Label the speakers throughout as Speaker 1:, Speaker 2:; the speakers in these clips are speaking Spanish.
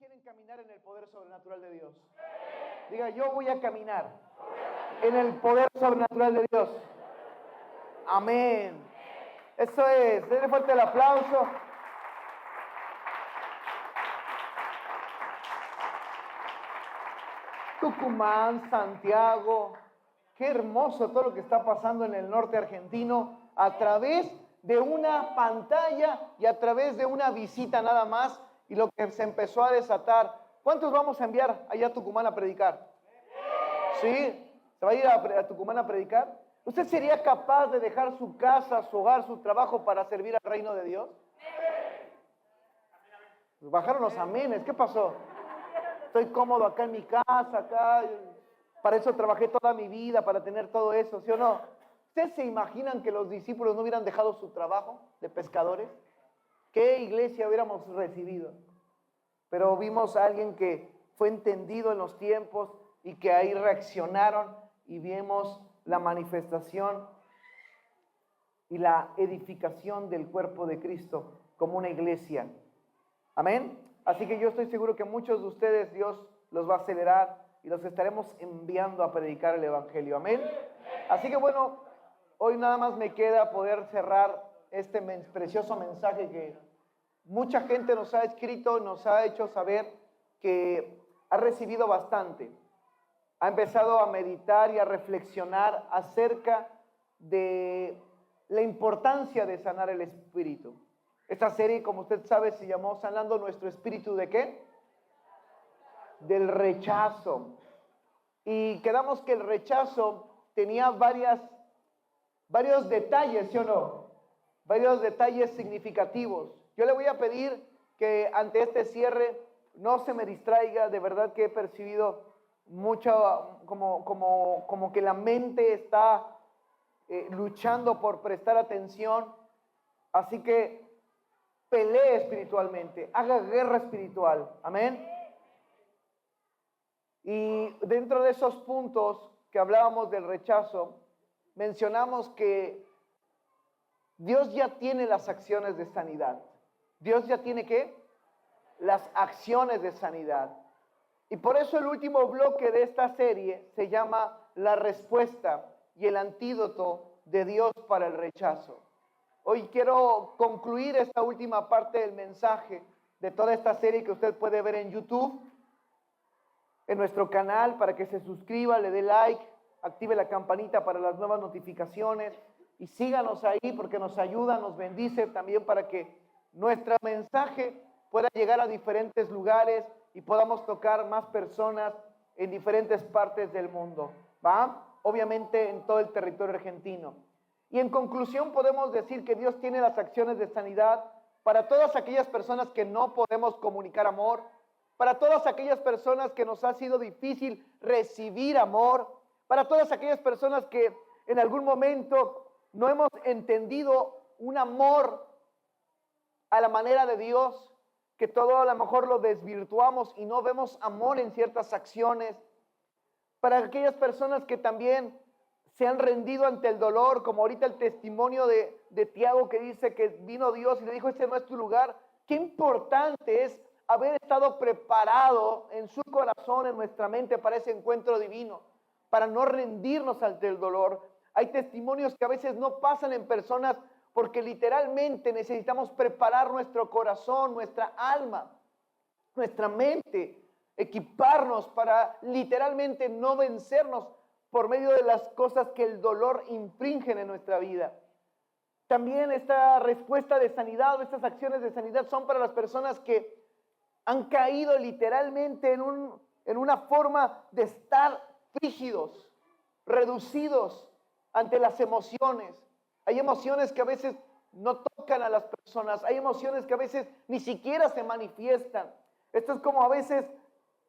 Speaker 1: quieren caminar en el poder sobrenatural de Dios? Diga, yo voy a caminar en el poder sobrenatural de Dios. Amén. Eso es. Denle fuerte el aplauso. Tucumán, Santiago. Qué hermoso todo lo que está pasando en el norte argentino a través de una pantalla y a través de una visita nada más, y lo que se empezó a desatar. ¿Cuántos vamos a enviar allá a Tucumán a predicar? ¿Sí? ¿Se va a ir a Tucumán a predicar? ¿Usted sería capaz de dejar su casa, su hogar, su trabajo para servir al reino de Dios? Pues bajaron los amenes. ¿Qué pasó? Estoy cómodo acá en mi casa, acá. Para eso trabajé toda mi vida, para tener todo eso, ¿sí o no? ¿Ustedes se imaginan que los discípulos no hubieran dejado su trabajo de pescadores? ¿Qué iglesia hubiéramos recibido? Pero vimos a alguien que fue entendido en los tiempos y que ahí reaccionaron, y vimos la manifestación y la edificación del cuerpo de Cristo como una iglesia. Amén. Así que yo estoy seguro que muchos de ustedes Dios los va a acelerar y los estaremos enviando a predicar el evangelio. Amén. Así que bueno, hoy nada más me queda poder cerrar este precioso mensaje que mucha gente nos ha escrito, nos ha hecho saber que ha recibido bastante. Ha empezado a meditar y a reflexionar acerca de la importancia de sanar el espíritu. Esta serie, como usted sabe, se llamó Sanando Nuestro Espíritu ¿de qué? Del rechazo. Y quedamos que el rechazo tenía varios detalles, ¿sí o no? Varios detalles significativos. Yo le voy a pedir que ante este cierre no se me distraiga. De verdad que he percibido mucho, como que la mente está luchando por prestar atención. Así que pelee espiritualmente, haga guerra espiritual. Amén. Y dentro de esos puntos que hablábamos del rechazo, mencionamos que Dios ya tiene las acciones de sanidad. Dios ya tiene ¿qué? Las acciones de sanidad. Y por eso el último bloque de esta serie se llama La respuesta y el antídoto de Dios para el rechazo. Hoy quiero concluir esta última parte del mensaje de toda esta serie que usted puede ver en YouTube, en nuestro canal, para que se suscriba, le dé like, active la campanita para las nuevas notificaciones y síganos ahí porque nos ayuda, nos bendice también para que nuestro mensaje pueda llegar a diferentes lugares y podamos tocar más personas en diferentes partes del mundo, ¿va? Obviamente en todo el territorio argentino. Y en conclusión podemos decir que Dios tiene las acciones de sanidad para todas aquellas personas que no podemos comunicar amor, para todas aquellas personas que nos ha sido difícil recibir amor, para todas aquellas personas que en algún momento no hemos entendido un amor a la manera de Dios, que todo a lo mejor lo desvirtuamos y no vemos amor en ciertas acciones, para aquellas personas que también se han rendido ante el dolor, como ahorita el testimonio de Tiago, que dice que vino Dios y le dijo, este no es tu lugar. Qué importante es haber estado preparado en su corazón, en nuestra mente, para ese encuentro divino, para no rendirnos ante el dolor. Hay testimonios que a veces no pasan en personas porque literalmente necesitamos preparar nuestro corazón, nuestra alma, nuestra mente, equiparnos para literalmente no vencernos por medio de las cosas que el dolor infringen en nuestra vida. También esta respuesta de sanidad o estas acciones de sanidad son para las personas que han caído literalmente en una forma de estar rígidos, reducidos ante las emociones. Hay emociones que a veces no tocan a las personas, hay emociones que a veces ni siquiera se manifiestan. Esto es como a veces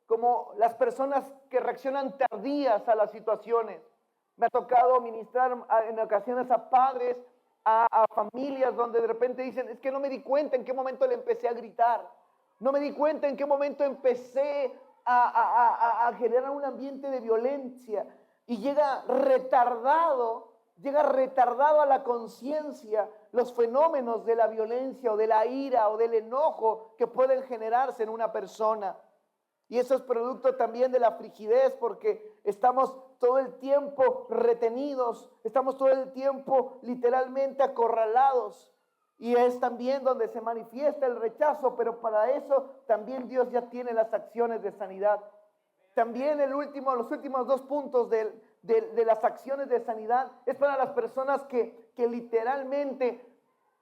Speaker 1: como las personas que reaccionan tardías a las situaciones. Me ha tocado ministrar en ocasiones a padres, a familias donde de repente dicen, es que no me di cuenta en qué momento le empecé a gritar, no me di cuenta en qué momento empecé a generar un ambiente de violencia, y llega retardado a la conciencia los fenómenos de la violencia o de la ira o del enojo que pueden generarse en una persona. Y eso es producto también de la frigidez, porque estamos todo el tiempo retenidos, estamos todo el tiempo literalmente acorralados. Y es también donde se manifiesta el rechazo, pero para eso también Dios ya tiene las acciones de sanidad. También los últimos 2 puntos de las acciones de sanidad es para las personas que literalmente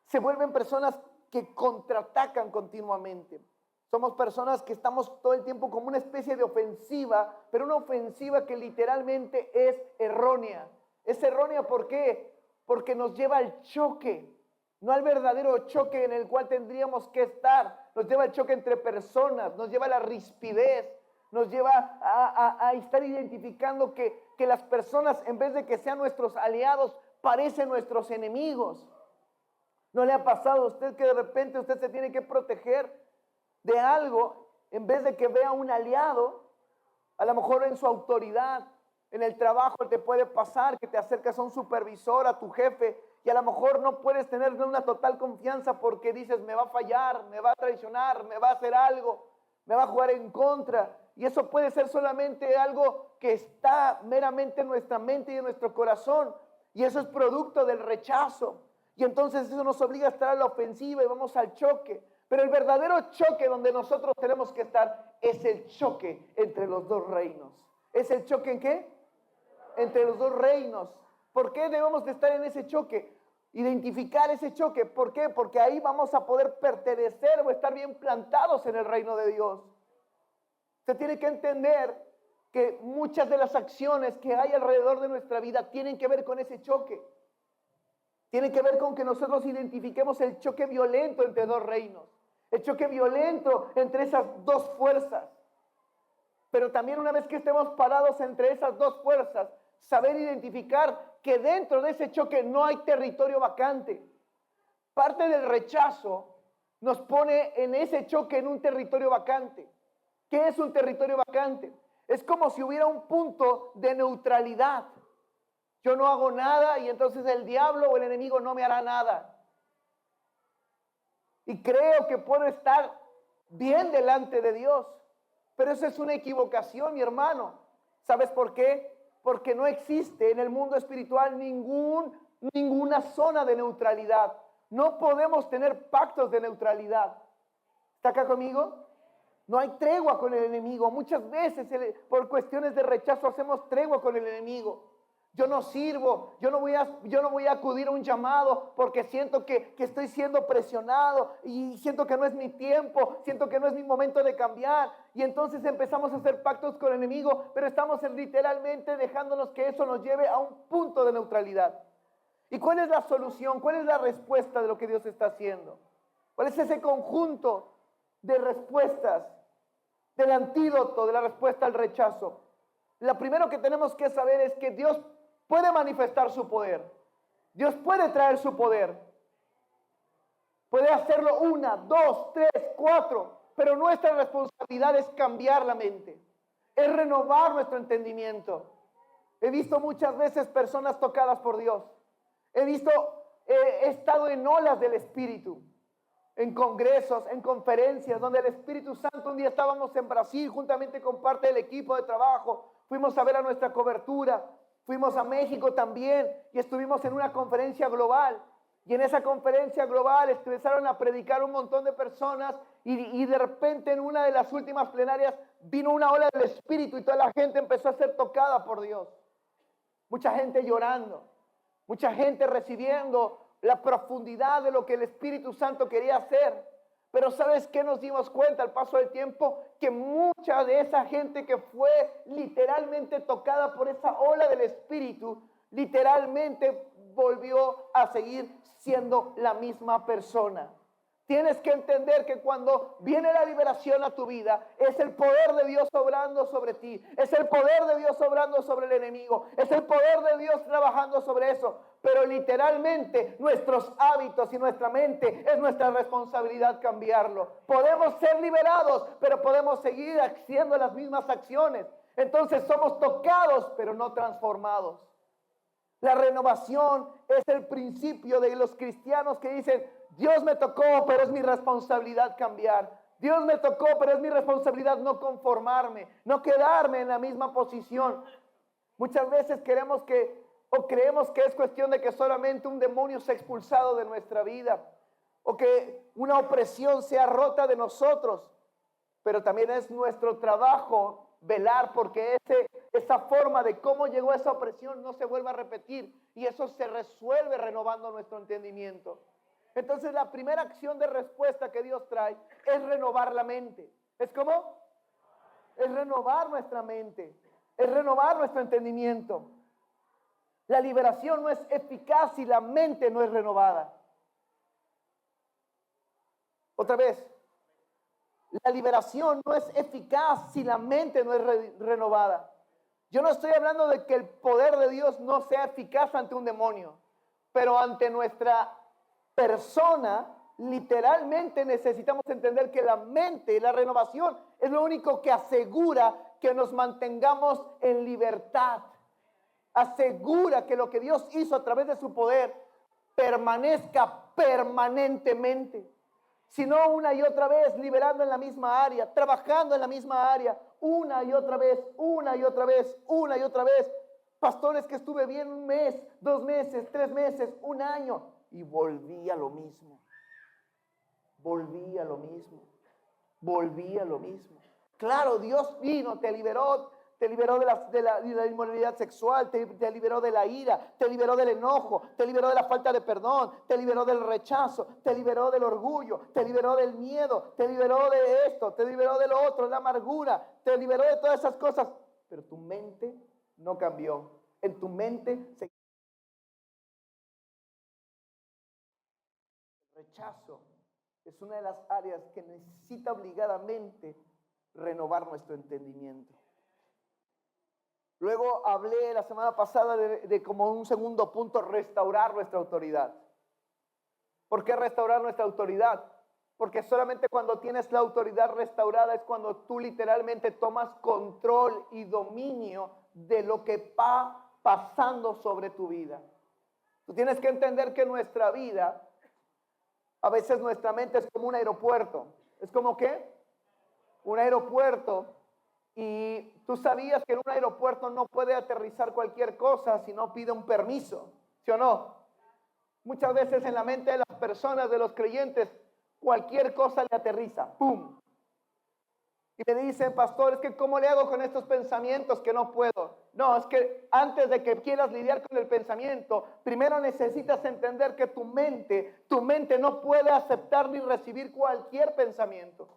Speaker 1: se vuelven personas que contraatacan continuamente. Somos personas que estamos todo el tiempo como una especie de ofensiva, pero una ofensiva que literalmente es errónea. Es errónea, ¿por qué? Porque nos lleva al choque, no al verdadero choque en el cual tendríamos que estar. Nos lleva al choque entre personas, nos lleva a la rispidez, nos lleva a estar identificando que las personas, en vez de que sean nuestros aliados, parecen nuestros enemigos. ¿No le ha pasado a usted que de repente usted se tiene que proteger de algo, en vez de que vea un aliado? A lo mejor en su autoridad, en el trabajo te puede pasar que te acercas a un supervisor, a tu jefe, y a lo mejor no puedes tener una total confianza porque dices, me va a fallar, me va a traicionar, me va a hacer algo, me va a jugar en contra. Y eso puede ser solamente algo que está meramente en nuestra mente y en nuestro corazón, y eso es producto del rechazo. Y entonces eso nos obliga a estar a la ofensiva y vamos al choque. Pero el verdadero choque donde nosotros tenemos que estar es el choque entre los 2 reinos. ¿Es el choque en qué? Entre los 2 reinos. ¿Por qué debemos de estar en ese choque? Identificar ese choque. ¿Por qué? Porque ahí vamos a poder pertenecer o estar bien plantados en el reino de Dios. Se tiene que entender que muchas de las acciones que hay alrededor de nuestra vida tienen que ver con ese choque. Tienen que ver con que nosotros identifiquemos el choque violento entre 2 reinos. El choque violento entre esas 2 fuerzas. Pero también una vez que estemos parados entre esas 2 fuerzas, saber identificar que dentro de ese choque no hay territorio vacante. Parte del rechazo nos pone en ese choque en un territorio vacante. ¿Qué es un territorio vacante? Es como si hubiera un punto de neutralidad. Yo no hago nada y entonces el diablo o el enemigo no me hará nada. Y creo que puedo estar bien delante de Dios. Pero eso es una equivocación, mi hermano. ¿Sabes por qué? Porque no existe en el mundo espiritual ninguna zona de neutralidad. No podemos tener pactos de neutralidad. ¿Está acá conmigo? No hay tregua con el enemigo. Muchas veces por cuestiones de rechazo hacemos tregua con el enemigo. Yo no sirvo, yo no voy a acudir a un llamado porque siento que estoy siendo presionado y siento que no es mi tiempo, siento que no es mi momento de cambiar. Y entonces empezamos a hacer pactos con el enemigo, pero estamos literalmente dejándonos que eso nos lleve a un punto de neutralidad. ¿Y cuál es la solución? ¿Cuál es la respuesta de lo que Dios está haciendo? ¿Cuál es ese conjunto de respuestas, del antídoto de la respuesta al rechazo? Lo primero que tenemos que saber es que Dios puede manifestar su poder. Dios puede traer su poder. Puede hacerlo 1, 2, 3, 4, pero nuestra responsabilidad es cambiar la mente, es renovar nuestro entendimiento. He visto muchas veces personas tocadas por Dios. He estado en olas del Espíritu, en congresos, en conferencias, donde el Espíritu Santo, un día estábamos en Brasil juntamente con parte del equipo de trabajo, fuimos a ver a nuestra cobertura, fuimos a México también y estuvimos en una conferencia global. Y en esa conferencia global empezaron a predicar un montón de personas y de repente en una de las últimas plenarias vino una ola del Espíritu y toda la gente empezó a ser tocada por Dios. Mucha gente llorando, mucha gente recibiendo la profundidad de lo que el Espíritu Santo quería hacer. Pero ¿sabes qué nos dimos cuenta al paso del tiempo? Que mucha de esa gente que fue literalmente tocada por esa ola del Espíritu, literalmente volvió a seguir siendo la misma persona. Tienes que entender que cuando viene la liberación a tu vida, es el poder de Dios obrando sobre ti, es el poder de Dios obrando sobre el enemigo, es el poder de Dios trabajando sobre eso. Pero literalmente nuestros hábitos y nuestra mente es nuestra responsabilidad cambiarlo. Podemos ser liberados, pero podemos seguir haciendo las mismas acciones. Entonces somos tocados, pero no transformados. La renovación es el principio de los cristianos que dicen, Dios me tocó, pero es mi responsabilidad cambiar. Dios me tocó, pero es mi responsabilidad no conformarme, no quedarme en la misma posición. Muchas veces creemos que es cuestión de que solamente un demonio sea expulsado de nuestra vida o que una opresión sea rota de nosotros, pero también es nuestro trabajo velar porque esa forma de cómo llegó esa opresión no se vuelva a repetir y eso se resuelve renovando nuestro entendimiento. Entonces la primera acción de respuesta que Dios trae es renovar la mente. ¿Es cómo? Es renovar nuestra mente, es renovar nuestro entendimiento. La liberación no es eficaz si la mente no es renovada. Otra vez, la liberación no es eficaz si la mente no es renovada. Yo no estoy hablando de que el poder de Dios no sea eficaz ante un demonio, pero ante nuestra persona, literalmente necesitamos entender que la mente, la renovación, es lo único que asegura que nos mantengamos en libertad. Asegura que lo que Dios hizo a través de su poder permanezca permanentemente. Sino una y otra vez liberando en la misma área, trabajando en la misma área, una y otra vez, una y otra vez, una y otra vez. Pastores que estuve bien 1 mes, 2 meses, 3 meses, 1 año y volví a lo mismo. Volví a lo mismo. Volví a lo mismo. Claro, Dios vino, te liberó de la inmoralidad sexual, te liberó de la ira, te liberó del enojo, te liberó de la falta de perdón, te liberó del rechazo, te liberó del orgullo, te liberó del miedo, te liberó de esto, te liberó de lo otro, la amargura, te liberó de todas esas cosas. Pero tu mente no cambió. En tu mente se... El rechazo es una de las áreas que necesita obligadamente renovar nuestro entendimiento. Luego hablé la semana pasada de como un segundo punto, restaurar nuestra autoridad. ¿Por qué restaurar nuestra autoridad? Porque solamente cuando tienes la autoridad restaurada es cuando tú literalmente tomas control y dominio de lo que va pasando sobre tu vida. Tú tienes que entender que nuestra vida, a veces nuestra mente es como un aeropuerto. ¿Es como qué? Un aeropuerto. Y tú sabías que en un aeropuerto no puede aterrizar cualquier cosa si no pide un permiso, ¿sí o no? Muchas veces en la mente de las personas, de los creyentes, cualquier cosa le aterriza, ¡pum! Y le dicen, pastor, es que ¿cómo le hago con estos pensamientos que no puedo? No, es que antes de que quieras lidiar con el pensamiento, primero necesitas entender que tu mente no puede aceptar ni recibir cualquier pensamiento.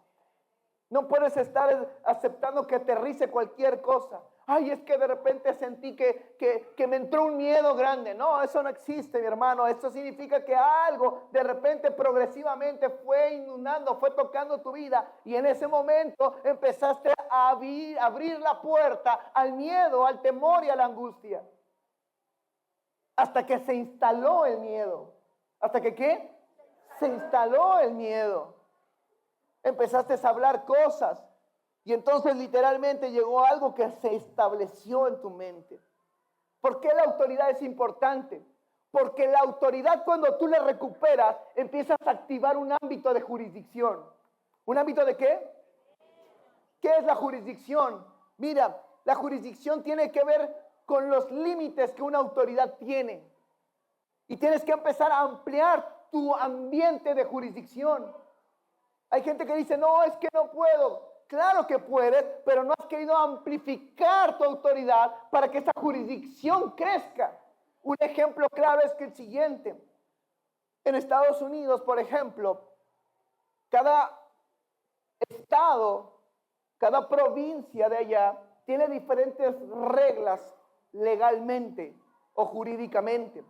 Speaker 1: No puedes estar aceptando que aterrice cualquier cosa. Ay, es que de repente sentí que me entró un miedo grande. No, eso no existe, mi hermano. Eso significa que algo de repente progresivamente fue inundando, fue tocando tu vida. Y en ese momento empezaste a abrir la puerta al miedo, al temor y a la angustia. Hasta que se instaló el miedo. ¿Hasta que qué? Se instaló el miedo. Empezaste a hablar cosas y entonces literalmente llegó algo que se estableció en tu mente. ¿Por qué la autoridad es importante? Porque la autoridad, cuando tú la recuperas, empiezas a activar un ámbito de jurisdicción. ¿Un ámbito de qué? ¿Qué es la jurisdicción? Mira, la jurisdicción tiene que ver con los límites que una autoridad tiene. Y tienes que empezar a ampliar tu ambiente de jurisdicción. Hay gente que dice, no, es que no puedo. Claro que puedes, pero no has querido amplificar tu autoridad para que esa jurisdicción crezca. Un ejemplo claro es que el siguiente. En Estados Unidos, por ejemplo, cada estado, cada provincia de allá tiene diferentes reglas legalmente o jurídicamente.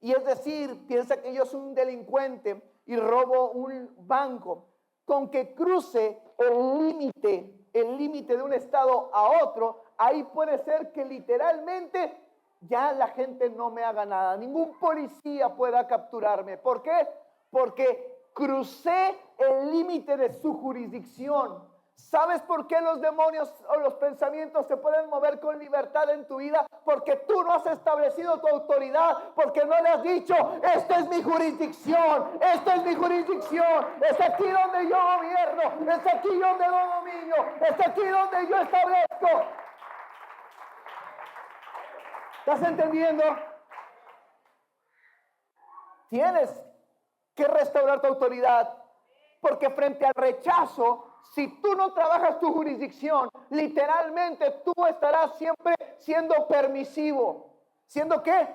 Speaker 1: Y es decir, piensa que yo soy un delincuente y robo un banco. Con que cruce el límite de un estado a otro, ahí puede ser que literalmente ya la gente no me haga nada. Ningún policía pueda capturarme. ¿Por qué? Porque crucé el límite de su jurisdicción. ¿Sabes por qué los demonios o los pensamientos se pueden mover con libertad en tu vida? Porque tú no has establecido tu autoridad, porque no le has dicho, esta es mi jurisdicción, esta es mi jurisdicción, es aquí donde yo gobierno, es aquí donde doy dominio, es aquí donde yo establezco. ¿Estás entendiendo? Tienes que restaurar tu autoridad, porque frente al rechazo, si tú no trabajas tu jurisdicción, literalmente tú estarás siempre siendo permisivo. ¿Siendo qué?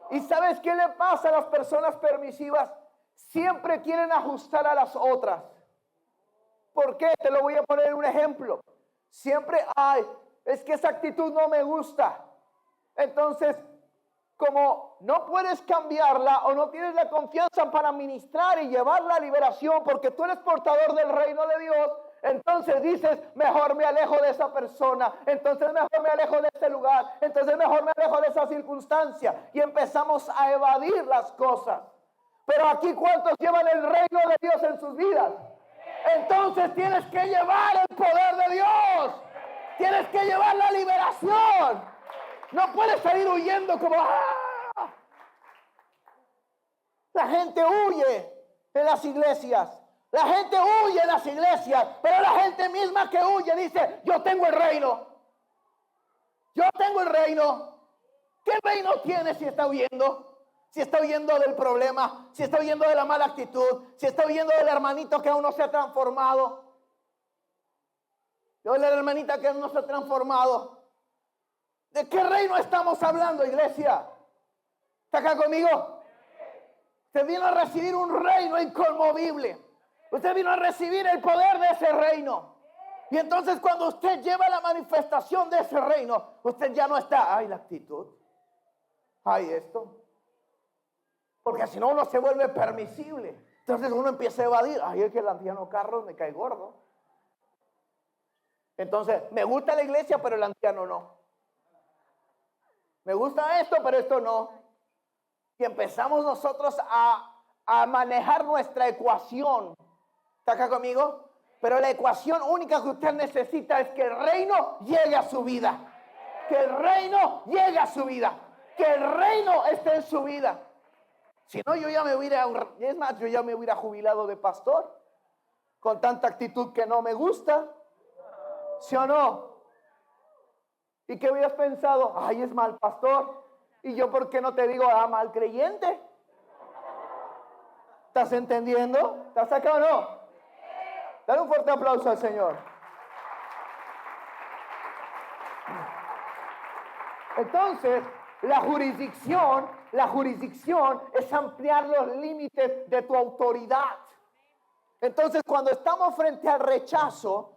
Speaker 1: ¿Y sabes qué le pasa a las personas permisivas? Siempre quieren ajustar a las otras. ¿Por qué? Te lo voy a poner un ejemplo. Siempre, es que esa actitud no me gusta. Entonces, como no puedes cambiarla o no tienes la confianza para ministrar y llevar la liberación porque tú eres portador del reino de Dios, entonces dices, mejor me alejo de esa persona, entonces mejor me alejo de ese lugar, entonces mejor me alejo de esa circunstancia y empezamos a evadir las cosas. Pero aquí, ¿cuántos llevan el reino de Dios en sus vidas? Entonces tienes que llevar el poder de Dios, tienes que llevar la liberación. No puedes salir huyendo como La gente huye en las iglesias. La gente huye en las iglesias, pero la gente misma que huye dice, yo tengo el reino. Yo tengo el reino. ¿Qué reino tiene si está huyendo? Si está huyendo del problema, si está huyendo de la mala actitud, si está huyendo del hermanito que aún no se ha transformado. Yo la hermanita que aún no se ha transformado. ¿De qué reino estamos hablando, iglesia? ¿Está acá conmigo? Usted vino a recibir un reino inconmovible. Usted vino a recibir el poder de ese reino. Y entonces cuando usted lleva la manifestación de ese reino, usted ya no está, la actitud, esto. Porque si no uno se vuelve permisible. Entonces uno empieza a evadir. Es que el anciano Carlos me cae gordo. Entonces, me gusta la iglesia, pero el anciano no. Me gusta esto, pero esto no. Y empezamos nosotros a manejar nuestra ecuación. ¿Está acá conmigo? Pero la ecuación única que usted necesita es que el reino llegue a su vida. Que el reino llegue a su vida. Que el reino esté en su vida. Si no, yo ya me hubiera, es más, yo ya me hubiera jubilado de pastor. Con tanta actitud que no me gusta. ¿Sí o no? ¿Y qué hubieras pensado? Es mal pastor. ¿Y yo por qué no te digo, mal creyente? ¿Estás entendiendo? ¿Estás acá o no? Dale un fuerte aplauso al Señor. Entonces, la jurisdicción es ampliar los límites de tu autoridad. Entonces, cuando estamos frente al rechazo,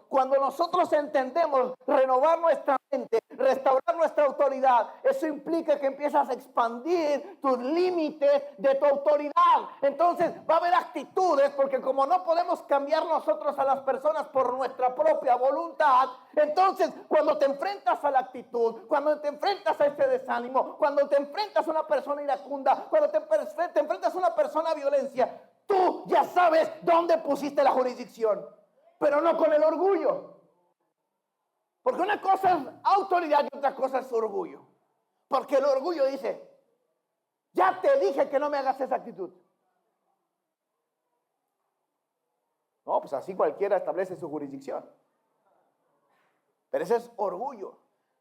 Speaker 1: cuando nosotros entendemos renovar nuestra mente, restaurar nuestra autoridad, eso implica que empiezas a expandir tus límites de tu autoridad. Entonces va a haber actitudes, porque como no podemos cambiar nosotros a las personas por nuestra propia voluntad, entonces cuando te enfrentas a la actitud, cuando te enfrentas a ese desánimo, cuando te enfrentas a una persona iracunda, cuando te enfrentas a una persona a violencia, tú ya sabes dónde pusiste la jurisdicción, pero no con el orgullo. Porque una cosa es autoridad y otra cosa es orgullo. Porque el orgullo dice, ya te dije que no me hagas esa actitud. No, pues así cualquiera establece su jurisdicción. Pero ese es orgullo.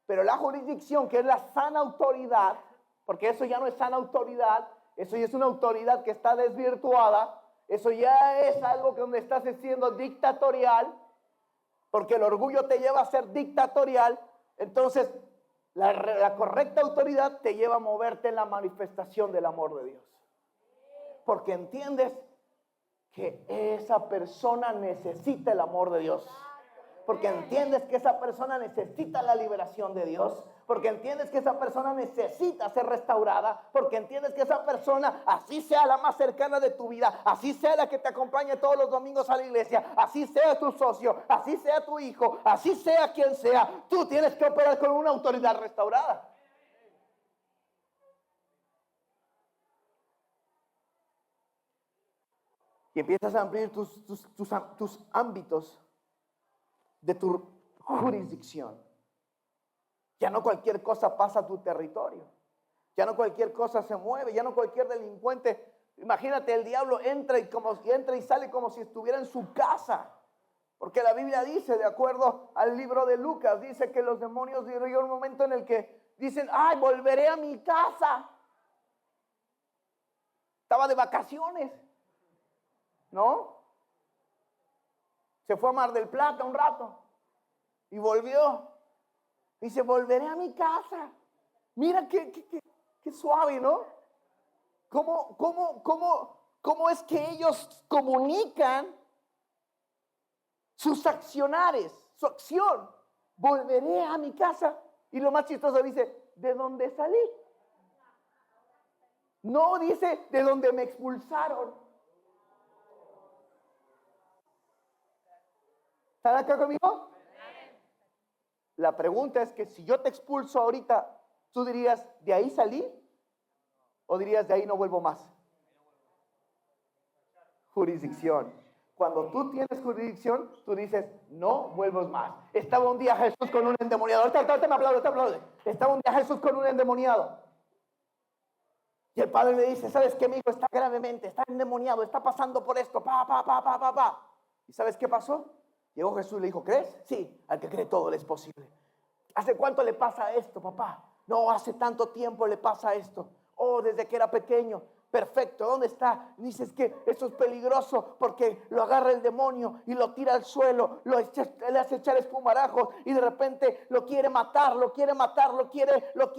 Speaker 1: Pero la jurisdicción, que es la sana autoridad, porque eso ya no es sana autoridad, eso ya es una autoridad que está desvirtuada, eso ya es algo que donde estás siendo dictatorial, porque el orgullo te lleva a ser dictatorial. Entonces la correcta autoridad te lleva a moverte en la manifestación del amor de Dios, porque entiendes que esa persona necesita el amor de Dios, porque entiendes que esa persona necesita la liberación de Dios, porque entiendes que esa persona necesita ser restaurada, porque entiendes que esa persona, así sea la más cercana de tu vida, así sea la que te acompañe todos los domingos a la iglesia, así sea tu socio, así sea tu hijo, así sea quien sea, tú tienes que operar con una autoridad restaurada. Y empiezas a ampliar tus ámbitos de tu jurisdicción. Ya no cualquier cosa pasa a tu territorio. Ya no cualquier cosa se mueve. Ya no cualquier delincuente. Imagínate, el diablo entra y sale como si estuviera en su casa. Porque la Biblia dice, de acuerdo al libro de Lucas, dice que los demonios llega un momento en el que dicen, ay, volveré a mi casa. Estaba de vacaciones, ¿no? Se fue a Mar del Plata un rato y volvió. Dice, volveré a mi casa. Mira qué suave, ¿no? ¿Cómo es que ellos comunican sus accionares, su acción? Volveré a mi casa. Y lo más chistoso dice, ¿de dónde salí? No dice, de donde me expulsaron. ¿Están acá conmigo? La pregunta es que si yo te expulso ahorita, ¿tú dirías, de ahí salí? ¿O dirías, de ahí no vuelvo más? Jurisdicción. Cuando tú tienes jurisdicción, tú dices, no vuelvos más. Estaba un día Jesús con un endemoniado. Ahorita me aplaude. Estaba un día Jesús con un endemoniado. Y el padre le dice, ¿sabes qué, mi hijo? Está gravemente, está endemoniado, está pasando por esto, ¿Y sabes qué pasó? Llegó Jesús y le dijo, ¿crees? Sí, al que cree todo le es posible. ¿Hace cuánto le pasa esto, papá? No, hace tanto tiempo le pasa esto. Oh, desde que era pequeño. Perfecto, ¿dónde está? Dices que esto es peligroso porque lo agarra el demonio y lo tira al suelo, le hace echar espumarajos y de repente lo quiere matar, lo quiere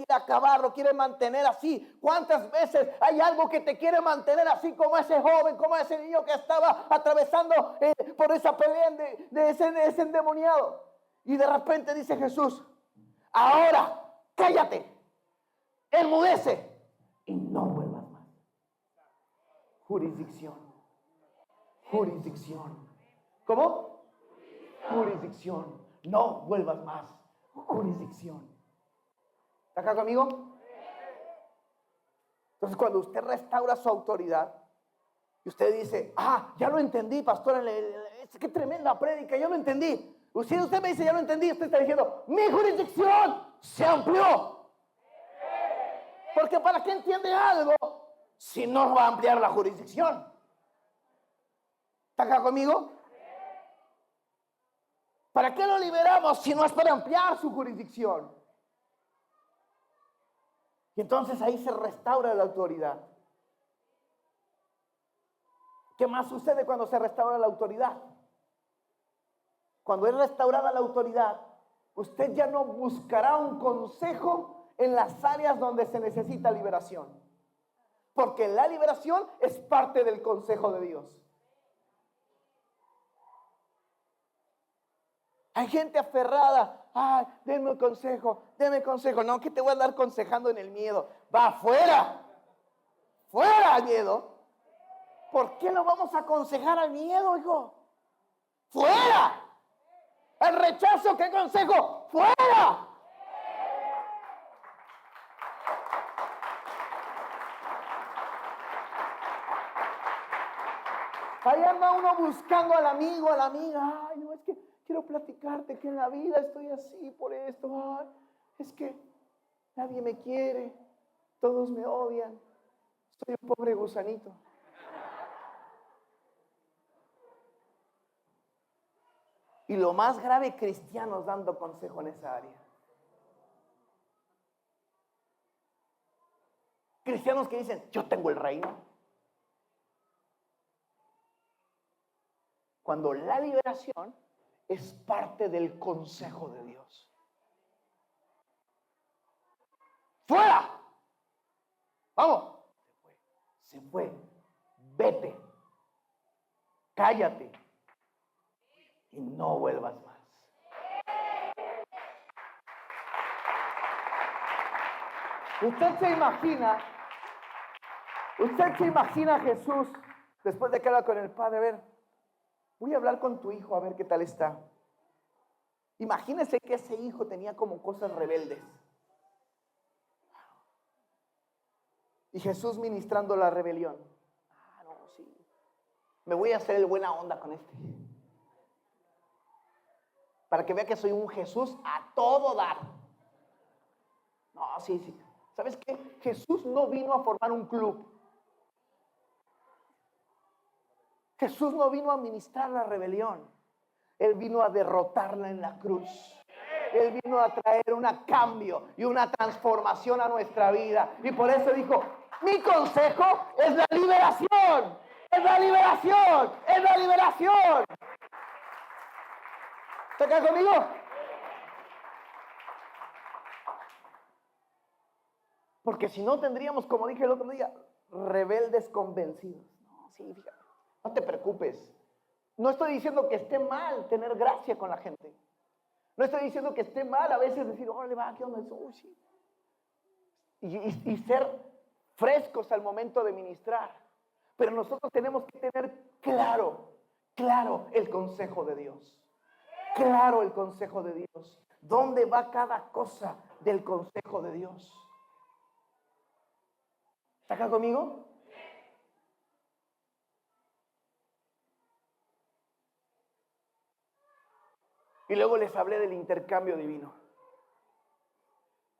Speaker 1: acabar, lo quiere mantener así. ¿Cuántas veces hay algo que te quiere mantener así como ese joven, como ese niño que estaba atravesando por esa pelea de ese endemoniado? Y de repente dice Jesús, ahora cállate, enmudece y no vuelvas más. Jurisdicción. ¿Cómo? Jurisdicción. No vuelvas más. Jurisdicción. ¿Está acá conmigo? Entonces, cuando usted restaura su autoridad y usted dice, ya lo entendí, pastor, qué tremenda prédica, ya lo entendí. Usted me dice, ya lo entendí, usted está diciendo, mi jurisdicción se amplió. Porque ¿para qué entiende algo si no va a ampliar la jurisdicción? ¿Está acá conmigo? ¿Para qué lo liberamos si no es para ampliar su jurisdicción? Y entonces ahí se restaura la autoridad. ¿Qué más sucede cuando se restaura la autoridad? Cuando es restaurada la autoridad, usted ya no buscará un consejo en las áreas donde se necesita liberación. Porque la liberación es parte del consejo de Dios. Hay gente aferrada. Denme un consejo, denme consejo. No, que te voy a andar aconsejando en el miedo. Va fuera. Fuera al miedo. ¿Por qué no vamos a aconsejar al miedo, hijo? Fuera. El rechazo, ¿qué consejo? Fuera. Ahí anda uno buscando al amigo, a la amiga. Ay, no, es que quiero platicarte que en la vida estoy así por esto. Ay, es que nadie me quiere, todos me odian. Soy un pobre gusanito. Y lo más grave, cristianos dando consejo en esa área. Cristianos que dicen, yo tengo el reino. Cuando la liberación es parte del consejo de Dios. ¡Fuera! Vamos. Se fue. Vete. Cállate. Y no vuelvas más. Usted se imagina a Jesús después de que habla con el Padre. A ver, voy a hablar con tu hijo a ver qué tal está. Imagínese que ese hijo tenía como cosas rebeldes. Y Jesús ministrando la rebelión. No, sí. me voy a hacer el buena onda con este. Para que vea que soy un Jesús a todo dar. No, sí. ¿Sabes qué? Jesús no vino a formar un club. Jesús no vino a ministrar la rebelión. Él vino a derrotarla en la cruz. Él vino a traer un cambio y una transformación a nuestra vida. Y por eso dijo, mi consejo es la liberación. Es la liberación. Es la liberación. ¿Está acá conmigo? Porque si no tendríamos, como dije el otro día, rebeldes convencidos. No, sí, fíjate, no te preocupes. No estoy diciendo que esté mal tener gracia con la gente. No estoy diciendo que esté mal a veces decir, órale, va, ¿qué onda? Uy, sí. Y ser frescos al momento de ministrar. Pero nosotros tenemos que tener claro el consejo de Dios. Claro el consejo de Dios. ¿Dónde va cada cosa del consejo de Dios? ¿Está acá conmigo? Y luego les hablé del intercambio divino.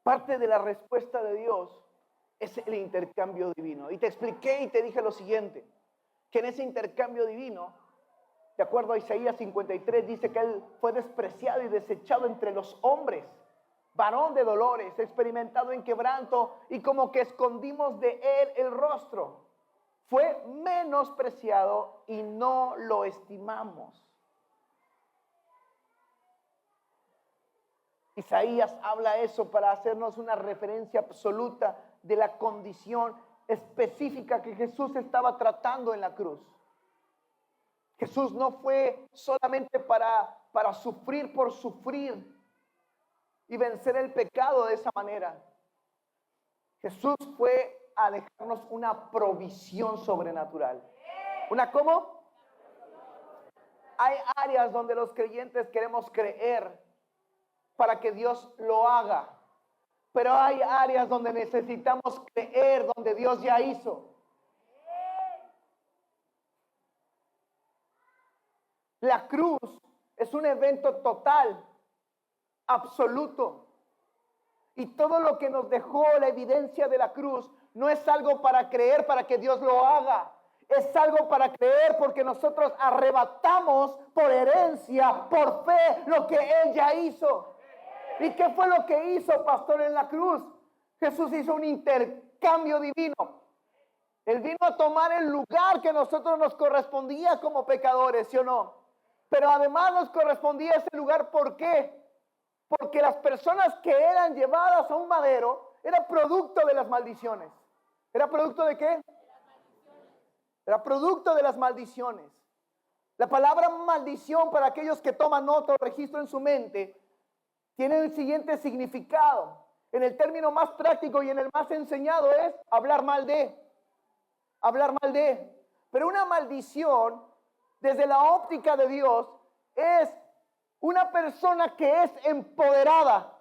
Speaker 1: Parte de la respuesta de Dios es el intercambio divino. Y te expliqué y te dije lo siguiente, que en ese intercambio divino, de acuerdo a Isaías 53, dice que Él fue despreciado y desechado entre los hombres, varón de dolores, experimentado en quebranto, y como que escondimos de Él el rostro. Fue menospreciado y no lo estimamos. Isaías habla eso para hacernos una referencia absoluta de la condición específica que Jesús estaba tratando en la cruz. Jesús no fue solamente para sufrir por sufrir y vencer el pecado de esa manera. Jesús fue a dejarnos una provisión sobrenatural. ¿Una cómo? Hay áreas donde los creyentes queremos creer para que Dios lo haga. Pero hay áreas donde necesitamos creer, donde Dios ya hizo. La cruz es un evento total, absoluto. Y todo lo que nos dejó la evidencia de la cruz no es algo para creer para que Dios lo haga. Es algo para creer porque nosotros arrebatamos por herencia, por fe, lo que Él ya hizo. ¿Y qué fue lo que hizo, pastor, en la cruz? Jesús hizo un intercambio divino. Él vino a tomar el lugar que a nosotros nos correspondía como pecadores, ¿sí o no? Pero además nos correspondía ese lugar, ¿por qué? Porque las personas que eran llevadas a un madero era producto de las maldiciones. ¿Era producto de qué? Era producto de las maldiciones. La palabra maldición, para aquellos que toman nota o registro en su mente, tiene el siguiente significado. En el término más práctico y en el más enseñado es hablar mal de. Hablar mal de. Pero una maldición, desde la óptica de Dios, es una persona que es empoderada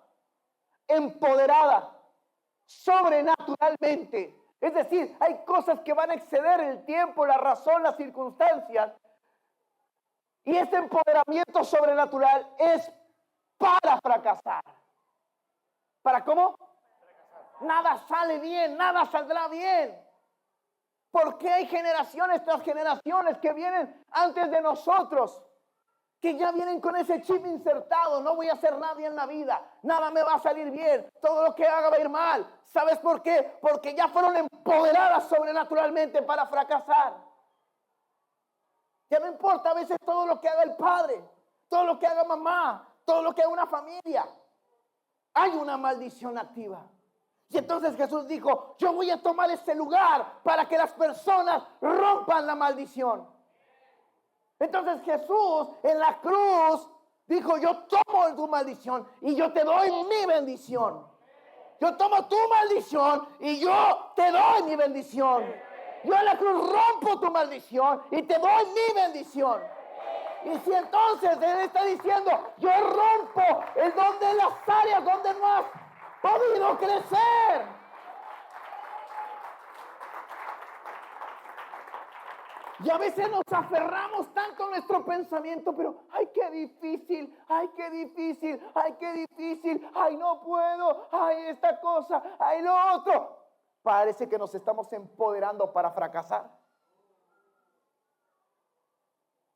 Speaker 1: sobrenaturalmente. Es decir, hay cosas que van a exceder el tiempo, la razón, las circunstancias. Y ese empoderamiento sobrenatural es para fracasar. ¿Para cómo? Nada sale bien, nada saldrá bien. Porque hay generaciones tras generaciones que vienen antes de nosotros, que ya vienen con ese chip insertado. No voy a hacer nada en la vida, nada me va a salir bien, todo lo que haga va a ir mal. ¿Sabes por qué? Porque ya fueron empoderadas sobrenaturalmente para fracasar. Ya no importa a veces todo lo que haga el padre, todo lo que haga mamá, todo lo que haga una familia. Hay una maldición activa. Y entonces Jesús dijo, yo voy a tomar ese lugar para que las personas rompan la maldición. Entonces Jesús en la cruz dijo, yo tomo tu maldición y yo te doy mi bendición. Yo tomo tu maldición y yo te doy mi bendición. Yo en la cruz rompo tu maldición y te doy mi bendición. Y si entonces Él está diciendo, yo rompo el don de las áreas donde no has podido crecer. Y a veces nos aferramos tanto a nuestro pensamiento, pero ay, qué difícil, ay, qué difícil, ay, qué difícil, ay, no puedo, ay, esta cosa, ay, lo otro. Parece que nos estamos empoderando para fracasar.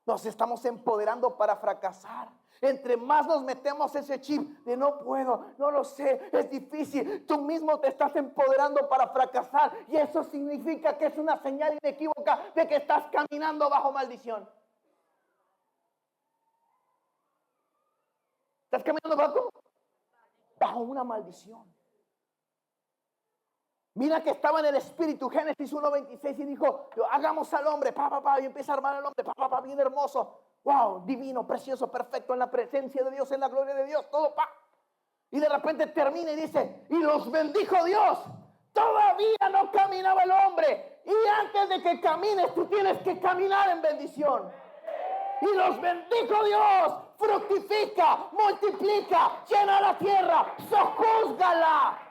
Speaker 1: Nos estamos empoderando para fracasar. Entre más nos metemos ese chip de no puedo, no lo sé, es difícil, tú mismo te estás empoderando para fracasar. Y eso significa que es una señal inequívoca de que estás caminando bajo maldición. ¿Estás caminando bajo una maldición? Mira que estaba en el espíritu, Génesis 1:26, y dijo, hagamos al hombre, y empieza a armar al hombre, bien hermoso, wow, divino, precioso, perfecto, en la presencia de Dios, en la gloria de Dios, todo, y de repente termina y dice, y los bendijo Dios. Todavía no caminaba el hombre, y antes de que camines, tú tienes que caminar en bendición. Y los bendijo Dios, fructifica, multiplica, llena la tierra, sojúzgala.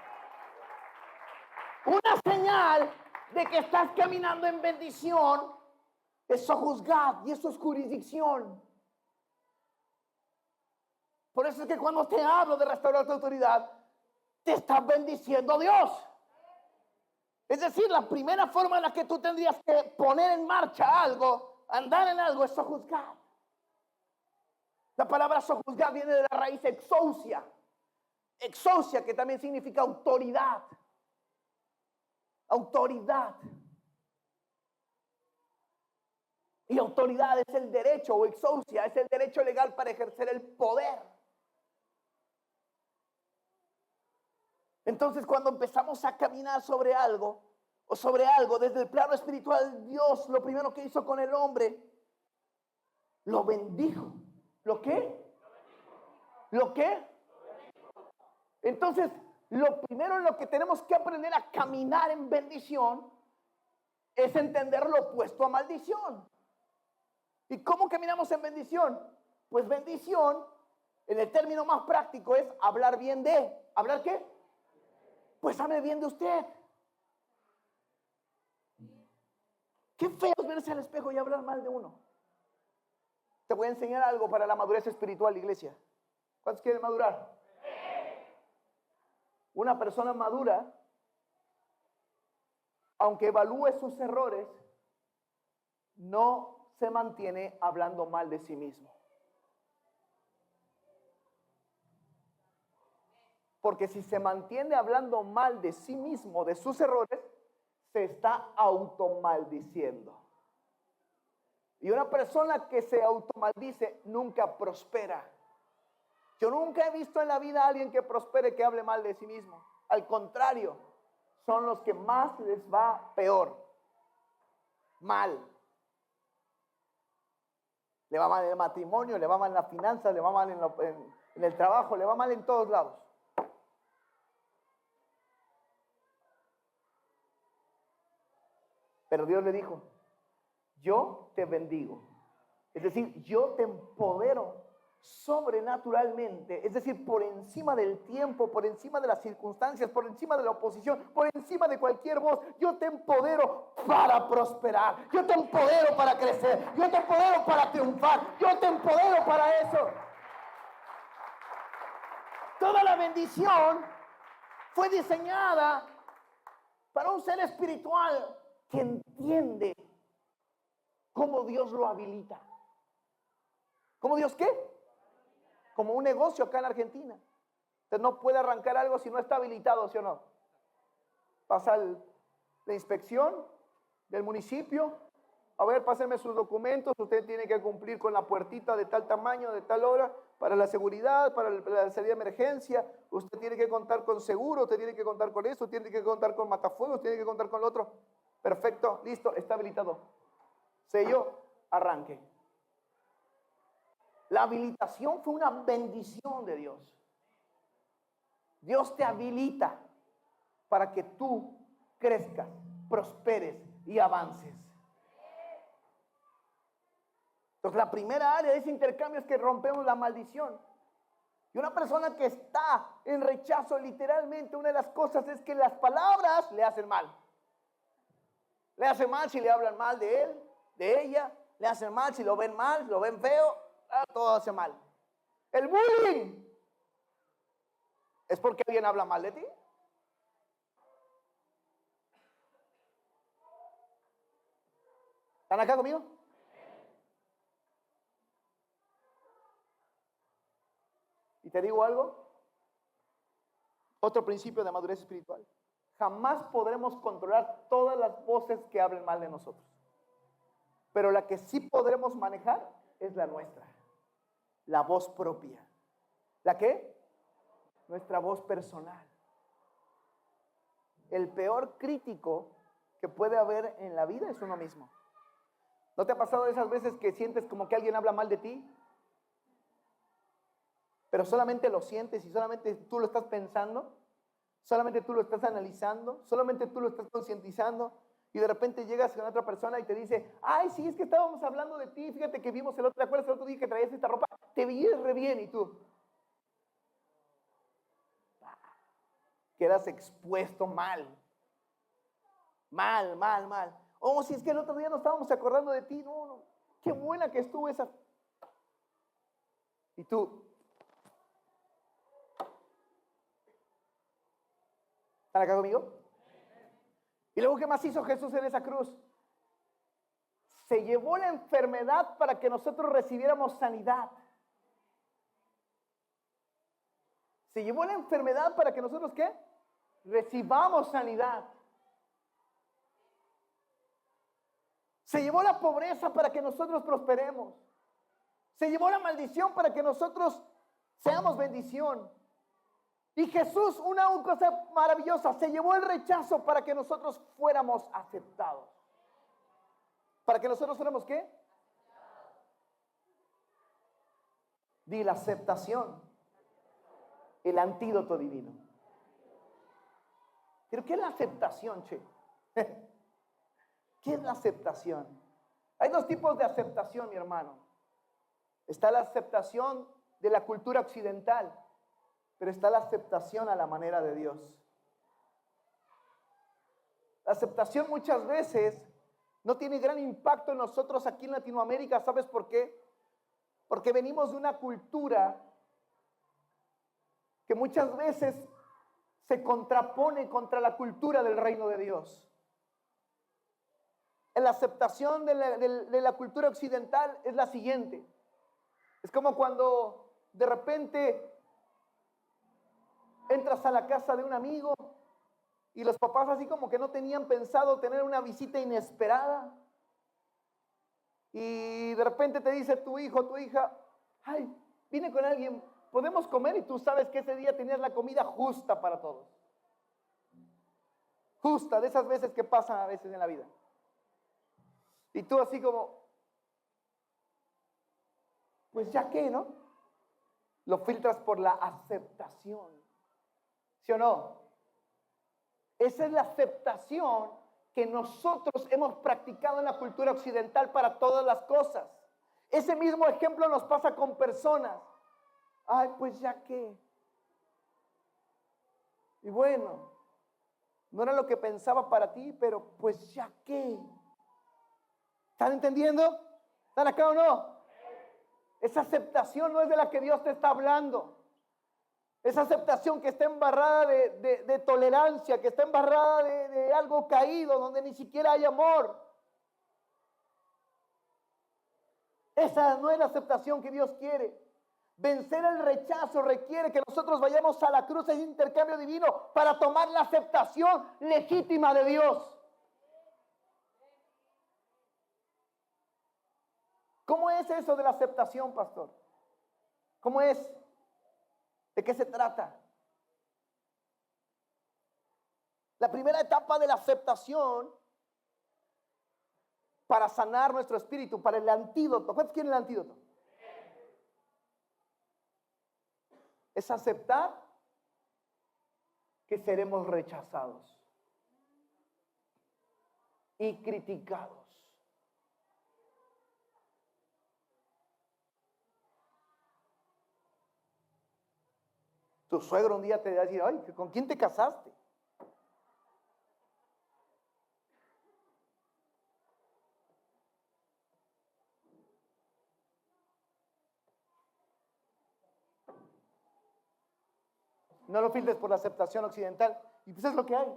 Speaker 1: Una señal de que estás caminando en bendición es sojuzgar, y eso es jurisdicción. Por eso es que cuando te hablo de restaurar tu autoridad, te está bendiciendo Dios. Es decir, la primera forma en la que tú tendrías que poner en marcha algo, andar en algo, es sojuzgar. La palabra sojuzgar viene de la raíz exousia. Exousia, que también significa autoridad. Autoridad. Y autoridad es el derecho, o exousia, es el derecho legal para ejercer el poder. Entonces, cuando empezamos a caminar sobre algo, o sobre algo, desde el plano espiritual, Dios lo primero que hizo con el hombre, lo bendijo. ¿Lo qué? ¿Lo qué? Entonces, lo primero en lo que tenemos que aprender a caminar en bendición es entender lo opuesto a maldición. ¿Y cómo caminamos en bendición? Pues bendición, en el término más práctico, es hablar bien de. ¿Hablar qué? Pues hable bien de usted. Qué feo es verse al espejo y hablar mal de uno. Te voy a enseñar algo para la madurez espiritual, iglesia. ¿Cuántos quieren madurar? Una persona madura, aunque evalúe sus errores, no se mantiene hablando mal de sí mismo. Porque si se mantiene hablando mal de sí mismo, de sus errores, se está automaldiciendo. Y una persona que se automaldice nunca prospera. Yo nunca he visto en la vida a alguien que prospere que hable mal de sí mismo. Al contrario, son los que más les va peor. Mal. Le va mal en el matrimonio, le va mal en la finanza, le va mal en el trabajo, le va mal en todos lados. Pero Dios le dijo, yo te bendigo. Es decir, yo te empodero sobrenaturalmente, es decir, por encima del tiempo, por encima de las circunstancias, por encima de la oposición, por encima de cualquier voz. Yo te empodero para prosperar, yo te empodero para crecer, yo te empodero para triunfar, yo te empodero para eso. Toda la bendición fue diseñada para un ser espiritual que entiende cómo Dios lo habilita. ¿Cómo Dios qué? Como un negocio acá en Argentina. Usted no puede arrancar algo si no está habilitado, ¿sí o no? Pasa la inspección del municipio. A ver, pásenme sus documentos. Usted tiene que cumplir con la puertita de tal tamaño, de tal hora, para la seguridad, para la salida de emergencia. Usted tiene que contar con seguro, usted tiene que contar con eso, tiene que contar con matafuegos, tiene que contar con lo otro. Perfecto, listo, está habilitado. Sello, arranque. La habilitación fue una bendición de Dios. Dios te habilita para que tú crezcas, prosperes y avances. Entonces, la primera área de ese intercambio es que rompemos la maldición. Y una persona que está en rechazo, literalmente, una de las cosas es que las palabras le hacen mal. Le hace mal si le hablan mal de él, de ella, le hacen mal, si lo ven mal, si lo ven feo, todo hace mal. El bullying es porque alguien habla mal de ti. ¿Están acá conmigo? Y te digo algo, otro principio de madurez espiritual. Jamás podremos controlar todas las voces que hablen mal de nosotros. Pero la que sí podremos manejar es la nuestra. La voz propia. ¿La qué? Nuestra voz personal. El peor crítico que puede haber en la vida es uno mismo. ¿No te ha pasado esas veces que sientes como que alguien habla mal de ti? Pero solamente lo sientes y solamente tú lo estás pensando, solamente tú lo estás analizando, solamente tú lo estás concientizando, y de repente llegas con otra persona y te dice, ay, sí, es que estábamos hablando de ti, fíjate que vimos el otro, ¿te acuerdas el otro día que traías esta ropa? Te veías re bien, y tú quedas expuesto mal. Mal. Oh, si es que el otro día no estábamos acordando de ti, no, qué buena que estuvo esa. Y tú, ¿están acá conmigo? Y luego, ¿qué más hizo Jesús en esa cruz? Se llevó la enfermedad para que nosotros recibiéramos sanidad. Se llevó la enfermedad para que nosotros, ¿qué? Recibamos sanidad. Se llevó la pobreza para que nosotros prosperemos. Se llevó la maldición para que nosotros seamos bendición. Y Jesús, una cosa maravillosa, se llevó el rechazo para que nosotros fuéramos aceptados. ¿Para que nosotros fuéramos qué? Di la aceptación, el antídoto divino. ¿Pero qué es la aceptación, che? ¿Qué es la aceptación? Hay dos tipos de aceptación, mi hermano. Está la aceptación de la cultura occidental, pero está la aceptación a la manera de Dios. La aceptación muchas veces no tiene gran impacto en nosotros aquí en Latinoamérica. ¿Sabes por qué? Porque venimos de una cultura que muchas veces se contrapone contra la cultura del reino de Dios. La aceptación de la cultura occidental es la siguiente. Es como cuando de repente entras a la casa de un amigo y los papás así como que no tenían pensado tener una visita inesperada. Y de repente te dice tu hijo, tu hija, ay, vine con alguien, podemos comer, y tú sabes que ese día tenías la comida justa para todos. Justa, de esas veces que pasan a veces en la vida. Y tú así como, pues ya qué, ¿no? Lo filtras por la aceptación. ¿Sí o no? Esa es la aceptación que nosotros hemos practicado en la cultura occidental para todas las cosas. Ese mismo ejemplo nos pasa con personas. Ay, pues ya qué. Y bueno, no era lo que pensaba para ti, pero pues ya qué. ¿Están entendiendo? ¿Están acá o no? Esa aceptación no es de la que Dios te está hablando. Esa aceptación que está embarrada de tolerancia, que está embarrada de algo caído, donde ni siquiera hay amor. Esa no es la aceptación que Dios quiere. Vencer el rechazo requiere que nosotros vayamos a la cruz, ese intercambio divino, para tomar la aceptación legítima de Dios. ¿Cómo es eso de la aceptación, pastor? ¿Cómo es? ¿De qué se trata? La primera etapa de la aceptación para sanar nuestro espíritu, para el antídoto. ¿Cuántos quieren el antídoto? Es aceptar que seremos rechazados y criticados. Tu suegro un día te va a decir, ay, ¿con quién te casaste? No lo filtres por la aceptación occidental. Y pues es lo que hay.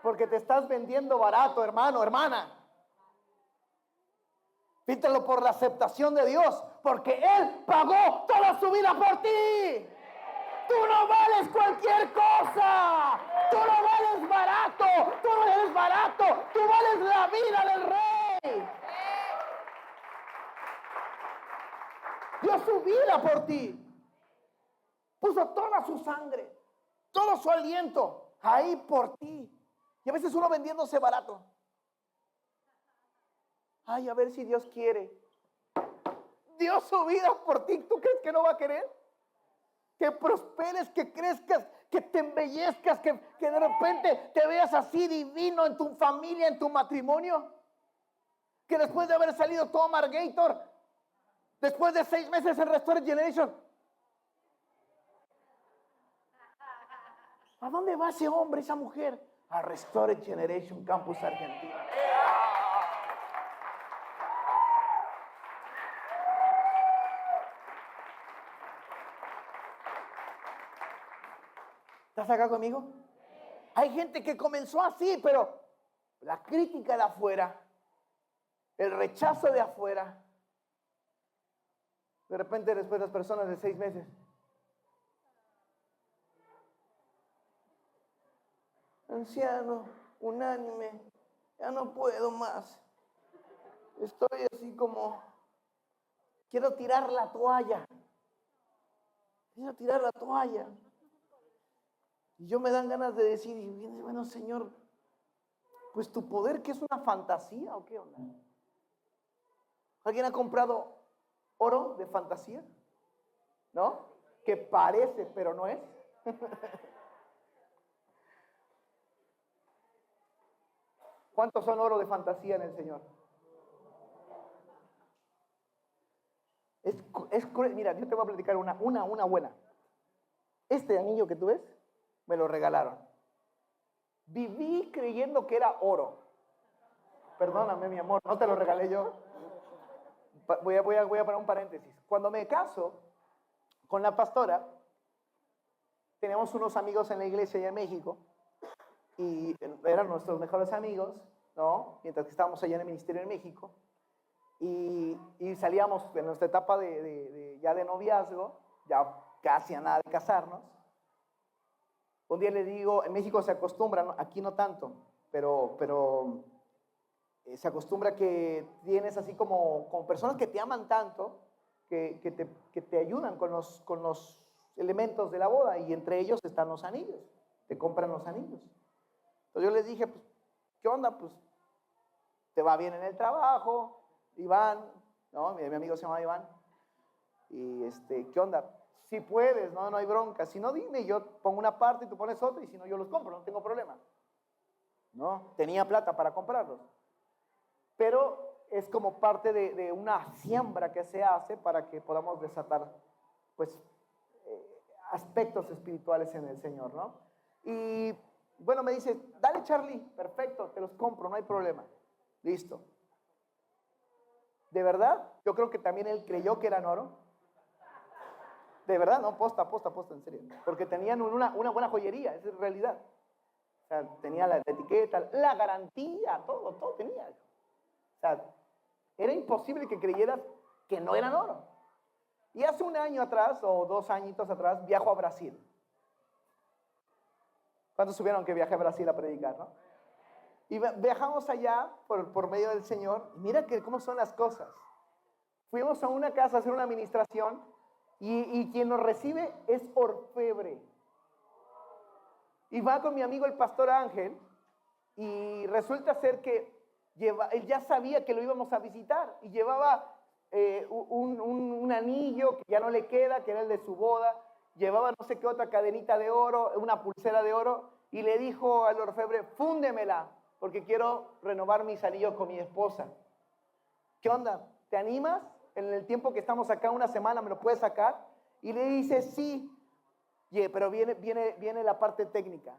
Speaker 1: Porque te estás vendiendo barato, hermano, hermana. Fíltralo por la aceptación de Dios, porque Él pagó toda su vida por ti. Tú no vales cualquier cosa. Tú no vales barato. Tú no eres barato. Tú vales la vida del Rey. Dio su vida por ti. Puso toda su sangre, todo su aliento ahí por ti. Y a veces uno vendiéndose barato. Ay, a ver si Dios quiere. Dio su vida por ti. ¿Tú crees que no va a querer? Que prosperes, que crezcas, que te embellezcas, que de repente te veas así divino en tu familia, en tu matrimonio. Que después de haber salido todo Margator, después de 6 meses en Restored Generation, ¿a dónde va ese hombre, esa mujer? A Restored Generation Campus Argentina. ¿Estás acá conmigo? Hay gente que comenzó así, pero la crítica de afuera, el rechazo de afuera, de repente después las personas de 6 meses, anciano, unánime, ya no puedo más. Estoy así como, quiero tirar la toalla. Quiero tirar la toalla. Y yo me dan ganas de decir, bueno, Señor, pues tu poder, ¿qué es una fantasía o qué onda? ¿Alguien ha comprado oro de fantasía? ¿No? Que parece, pero no es. ¿Cuántos son oro de fantasía en el Señor? Es cruel. Mira, yo te voy a platicar una buena. Este anillo que tú ves, me lo regalaron. Viví creyendo que era oro. Perdóname, mi amor, no te lo regalé yo. Voy a poner un paréntesis. Cuando me caso con la pastora, teníamos unos amigos en la iglesia allá en México y eran nuestros mejores amigos, ¿no? Mientras que estábamos allá en el ministerio en México y salíamos en nuestra etapa ya de noviazgo, ya casi a nada de casarnos. Un día le digo, en México se acostumbra, ¿no? Aquí no tanto, pero se acostumbra que tienes así como personas que te aman tanto, que te ayudan con los elementos de la boda, y entre ellos están los anillos, te compran los anillos. Entonces yo les dije, pues, ¿qué onda? Pues, te va bien en el trabajo, Iván, ¿no? Mi amigo se llama Iván, y ¿qué onda? Si puedes, no hay bronca, si no dime, yo pongo una parte y tú pones otra, y si no yo los compro, no tengo problema. No, tenía plata para comprarlos. Pero es como parte de una siembra que se hace para que podamos desatar, pues, aspectos espirituales en el Señor, ¿no? Y bueno, me dice, dale Charlie, perfecto, te los compro, no hay problema. Listo. ¿De verdad? Yo creo que también él creyó que eran oro. De verdad, no, posta, en serio. Porque tenían una buena joyería, esa es realidad. O sea, tenía la etiqueta, la garantía, todo tenía. O sea, era imposible que creyeras que no eran oro. Y hace un año atrás, o 2 añitos atrás, viajo a Brasil. ¿Cuántos supieron que viajé a Brasil a predicar, no? Y viajamos allá por medio del Señor. Y mira cómo son las cosas. Fuimos a una casa a hacer una administración y quien nos recibe es orfebre. Y va con mi amigo el pastor Ángel y resulta ser que él ya sabía que lo íbamos a visitar y llevaba un anillo que ya no le queda, que era el de su boda, llevaba no sé qué otra cadenita de oro, una pulsera de oro, y le dijo al orfebre, fúndemela, porque quiero renovar mis anillos con mi esposa. ¿Qué onda? ¿Te animas? En el tiempo que estamos acá, una semana, ¿me lo puedes sacar? Y le dice, sí. Pero viene la parte técnica.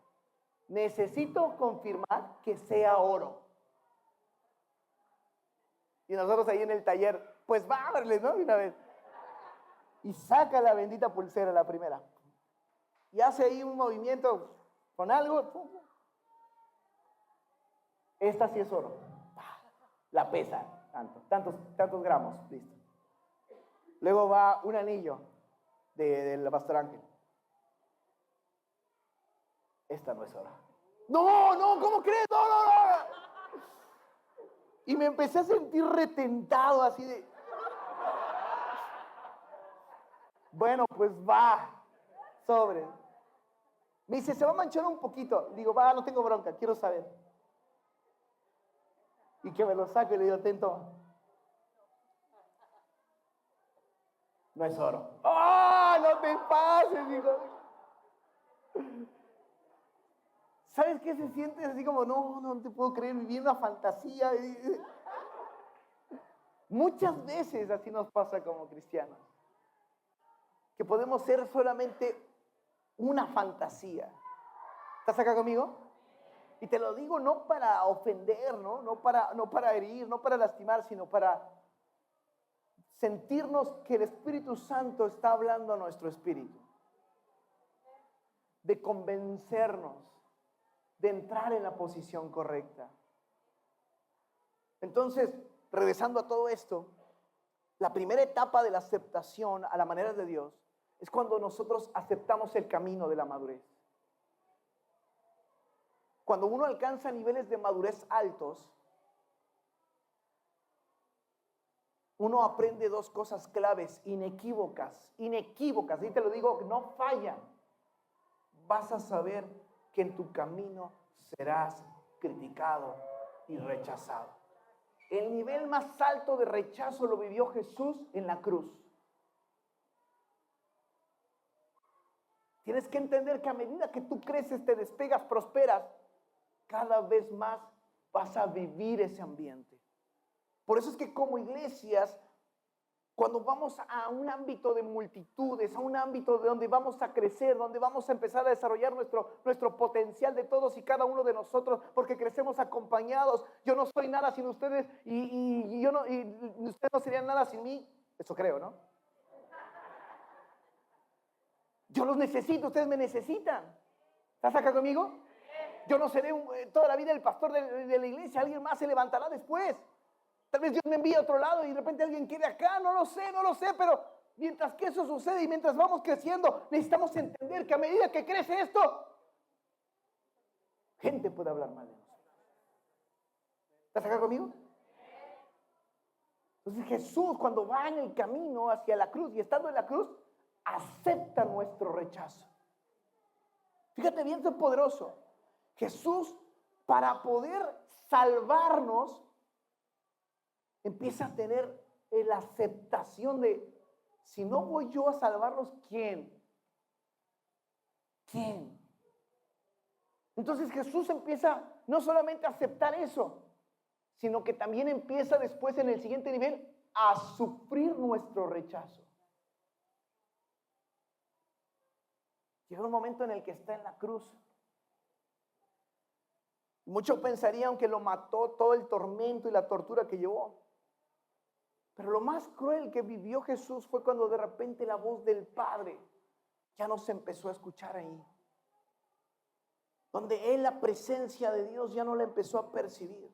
Speaker 1: Necesito confirmar que sea oro. Y nosotros ahí en el taller, pues vámonos, ¿no? De una vez. y saca la bendita pulsera, la primera. Y hace ahí un movimiento con algo. Esta sí es oro. La pesa, tantos gramos, listo. Luego va un anillo del pastor Ángel. Esta no es oro. No, ¿cómo crees? No. Y me empecé a sentir retentado así de... Bueno, pues va, sobre. Me dice, se va a manchar un poquito. Digo, va, no tengo bronca, quiero saber. Y que me lo saque y le digo, atento. No es oro. ¡Ah! No te pases, hijo. ¿Sabes qué se siente? Así como, no te puedo creer, viví una fantasía. Muchas veces así nos pasa como cristianos. Que podemos ser solamente una fantasía. ¿Estás acá conmigo? Y te lo digo no para ofender, no para herir, no para lastimar, sino para sentirnos que el Espíritu Santo está hablando a nuestro espíritu. De convencernos, de entrar en la posición correcta. Entonces, regresando a todo esto, la primera etapa de la aceptación a la manera de Dios es cuando nosotros aceptamos el camino de la madurez. Cuando uno alcanza niveles de madurez altos, uno aprende dos cosas claves, inequívocas, y te lo digo, no fallan. Vas a saber que en tu camino serás criticado y rechazado. El nivel más alto de rechazo lo vivió Jesús en la cruz. Tienes que entender que a medida que tú creces, te despegas, prosperas, cada vez más vas a vivir ese ambiente. Por eso es que como iglesias, cuando vamos a un ámbito de multitudes, a un ámbito de donde vamos a crecer, donde vamos a empezar a desarrollar nuestro potencial de todos y cada uno de nosotros, porque crecemos acompañados. Yo no soy nada sin ustedes y ustedes no serían nada sin mí. Eso creo, ¿no? Yo los necesito, ustedes me necesitan. ¿Estás acá conmigo? Yo no seré toda la vida el pastor de la iglesia, alguien más se levantará después. Tal vez Dios me envíe a otro lado y de repente alguien quede acá, no lo sé, pero mientras que eso sucede y mientras vamos creciendo, necesitamos entender que a medida que crece esto, gente puede hablar mal de nosotros. ¿Estás acá conmigo? Entonces Jesús, cuando va en el camino hacia la cruz y estando en la cruz, acepta nuestro rechazo. Fíjate bien, esto es poderoso. Jesús, para poder salvarnos, empieza a tener la aceptación de, si no voy yo a salvarlos, ¿quién? Entonces Jesús empieza no solamente a aceptar eso, sino que también empieza después en el siguiente nivel a sufrir nuestro rechazo. Llega un momento en el que está en la cruz. Muchos pensarían que lo mató todo el tormento y la tortura que llevó. Pero lo más cruel que vivió Jesús fue cuando de repente la voz del Padre ya no se empezó a escuchar ahí. Donde él, la presencia de Dios, ya no la empezó a percibir.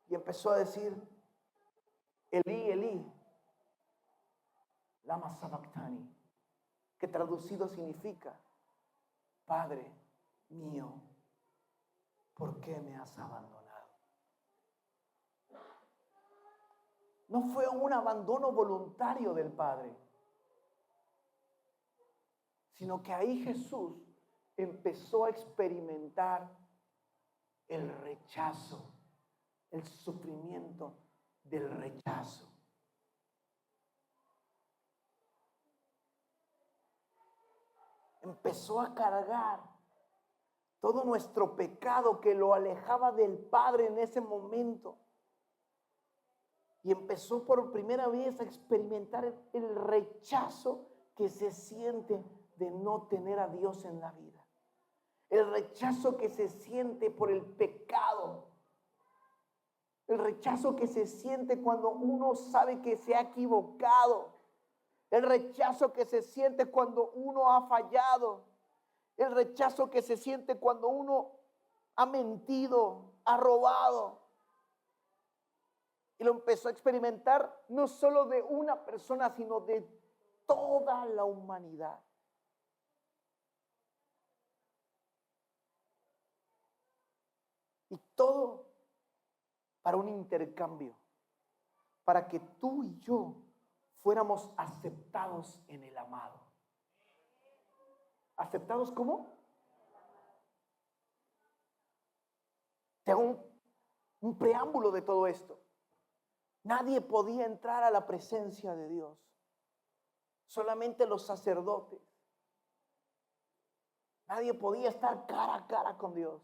Speaker 1: Y empezó a decir, Elí, Elí, lama sabactani, que traducido significa, Padre mío, ¿por qué me has abandonado? No fue un abandono voluntario del Padre, sino que ahí Jesús empezó a experimentar el rechazo, el sufrimiento del rechazo. Empezó a cargar todo nuestro pecado que lo alejaba del Padre en ese momento. Y empezó por primera vez a experimentar el rechazo que se siente de no tener a Dios en la vida. El rechazo que se siente por el pecado. El rechazo que se siente cuando uno sabe que se ha equivocado. El rechazo que se siente cuando uno ha fallado. El rechazo que se siente cuando uno ha mentido, ha robado. Y lo empezó a experimentar no solo de una persona, sino de toda la humanidad. Y todo para un intercambio, para que tú y yo fuéramos aceptados en el amado. ¿Aceptados cómo? Te hago un preámbulo de todo esto. Nadie podía entrar a la presencia de Dios. Solamente los sacerdotes. Nadie podía estar cara a cara con Dios.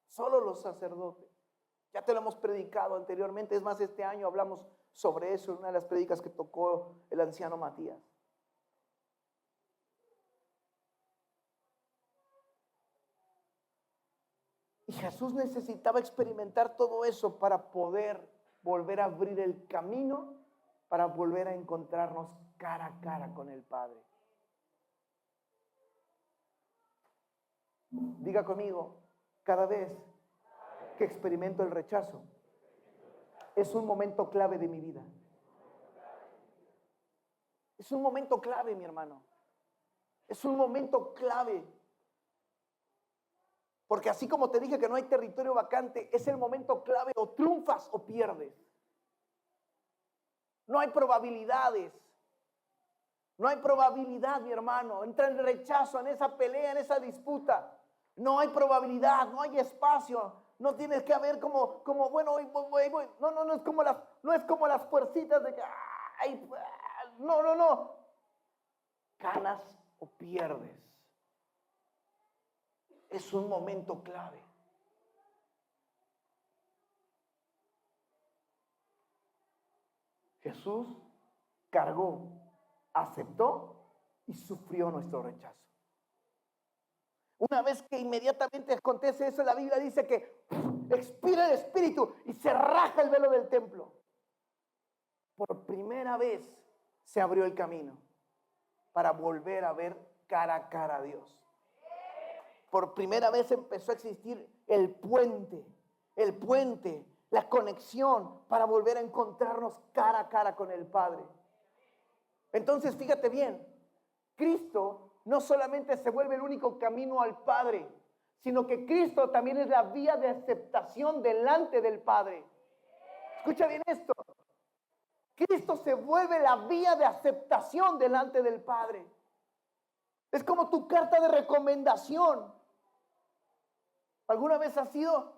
Speaker 1: Solo los sacerdotes. Ya te lo hemos predicado anteriormente. Es más, este año hablamos sobre eso en una de las prédicas que tocó el anciano Matías. Y Jesús necesitaba experimentar todo eso para poder volver a abrir el camino, para volver a encontrarnos cara a cara con el Padre. Diga conmigo, cada vez que experimento el rechazo, es un momento clave de mi vida. Es un momento clave, mi hermano. Es un momento clave. Porque así como te dije que no hay territorio vacante, es el momento clave, o triunfas o pierdes. No hay probabilidades. No hay probabilidad, mi hermano. Entra en rechazo, en esa pelea, en esa disputa. No hay probabilidad, no hay espacio. No tienes que haber como bueno, voy. No es como las fuercitas de que, ay, no. Ganas o pierdes. Es un momento clave. Jesús cargó, aceptó y sufrió nuestro rechazo. Una vez que inmediatamente acontece eso, la Biblia dice que expira el Espíritu y se raja el velo del templo. Por primera vez se abrió el camino para volver a ver cara a cara a Dios. Por primera vez empezó a existir el puente, la conexión para volver a encontrarnos cara a cara con el Padre. Entonces, fíjate bien, Cristo no solamente se vuelve el único camino al Padre, sino que Cristo también es la vía de aceptación delante del Padre. Escucha bien esto. Cristo se vuelve la vía de aceptación delante del Padre. Es como tu carta de recomendación. ¿Alguna vez has ido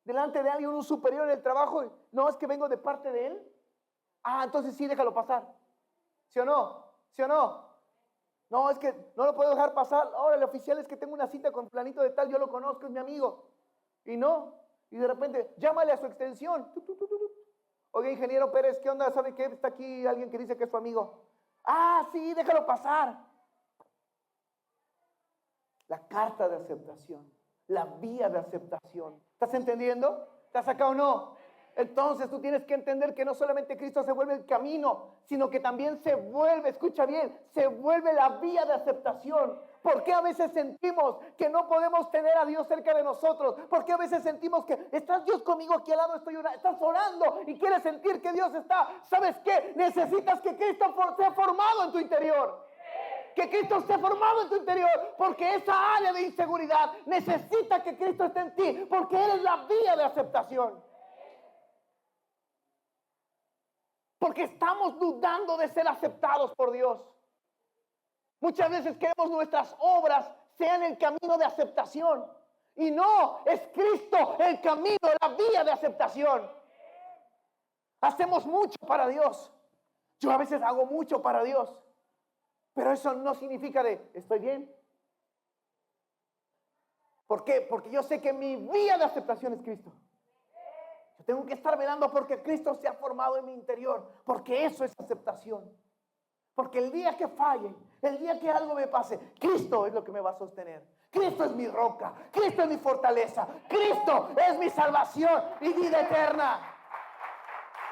Speaker 1: delante de alguien, un superior en el trabajo? No, es que vengo de parte de él. Entonces sí, déjalo pasar. ¿Sí o no? ¿Sí o no? No, es que no lo puedo dejar pasar. Ahora el oficial es que tengo una cita con fulanito de tal, yo lo conozco, es mi amigo. Y no, y de repente, llámale a su extensión. Oye, ingeniero Pérez, ¿qué onda? ¿Sabe qué? Está aquí alguien que dice que es su amigo. Sí, déjalo pasar. La carta de aceptación, la vía de aceptación. ¿Estás entendiendo? ¿Estás acá o no? Entonces tú tienes que entender que no solamente Cristo se vuelve el camino, sino que también se vuelve, escucha bien, se vuelve la vía de aceptación. ¿Por qué a veces sentimos que no podemos tener a Dios cerca de nosotros? ¿Por qué a veces sentimos que estás Dios conmigo aquí al lado, estás orando y quieres sentir que Dios está? ¿Sabes qué? Necesitas que Cristo sea formado en tu interior. Que Cristo esté formado en tu interior, porque esa área de inseguridad necesita que Cristo esté en ti, porque Él es la vía de aceptación. Porque estamos dudando de ser aceptados por Dios. Muchas veces queremos nuestras obras sean el camino de aceptación. Y no, es Cristo el camino, la vía de aceptación. Hacemos mucho para Dios. Yo a veces hago mucho para Dios. Pero eso no significa estoy bien. ¿Por qué? Porque yo sé que mi vía de aceptación es Cristo. Yo tengo que estar velando porque Cristo se ha formado en mi interior. Porque eso es aceptación. Porque el día que falle, el día que algo me pase, Cristo es lo que me va a sostener. Cristo es mi roca. Cristo es mi fortaleza. Cristo es mi salvación y vida eterna.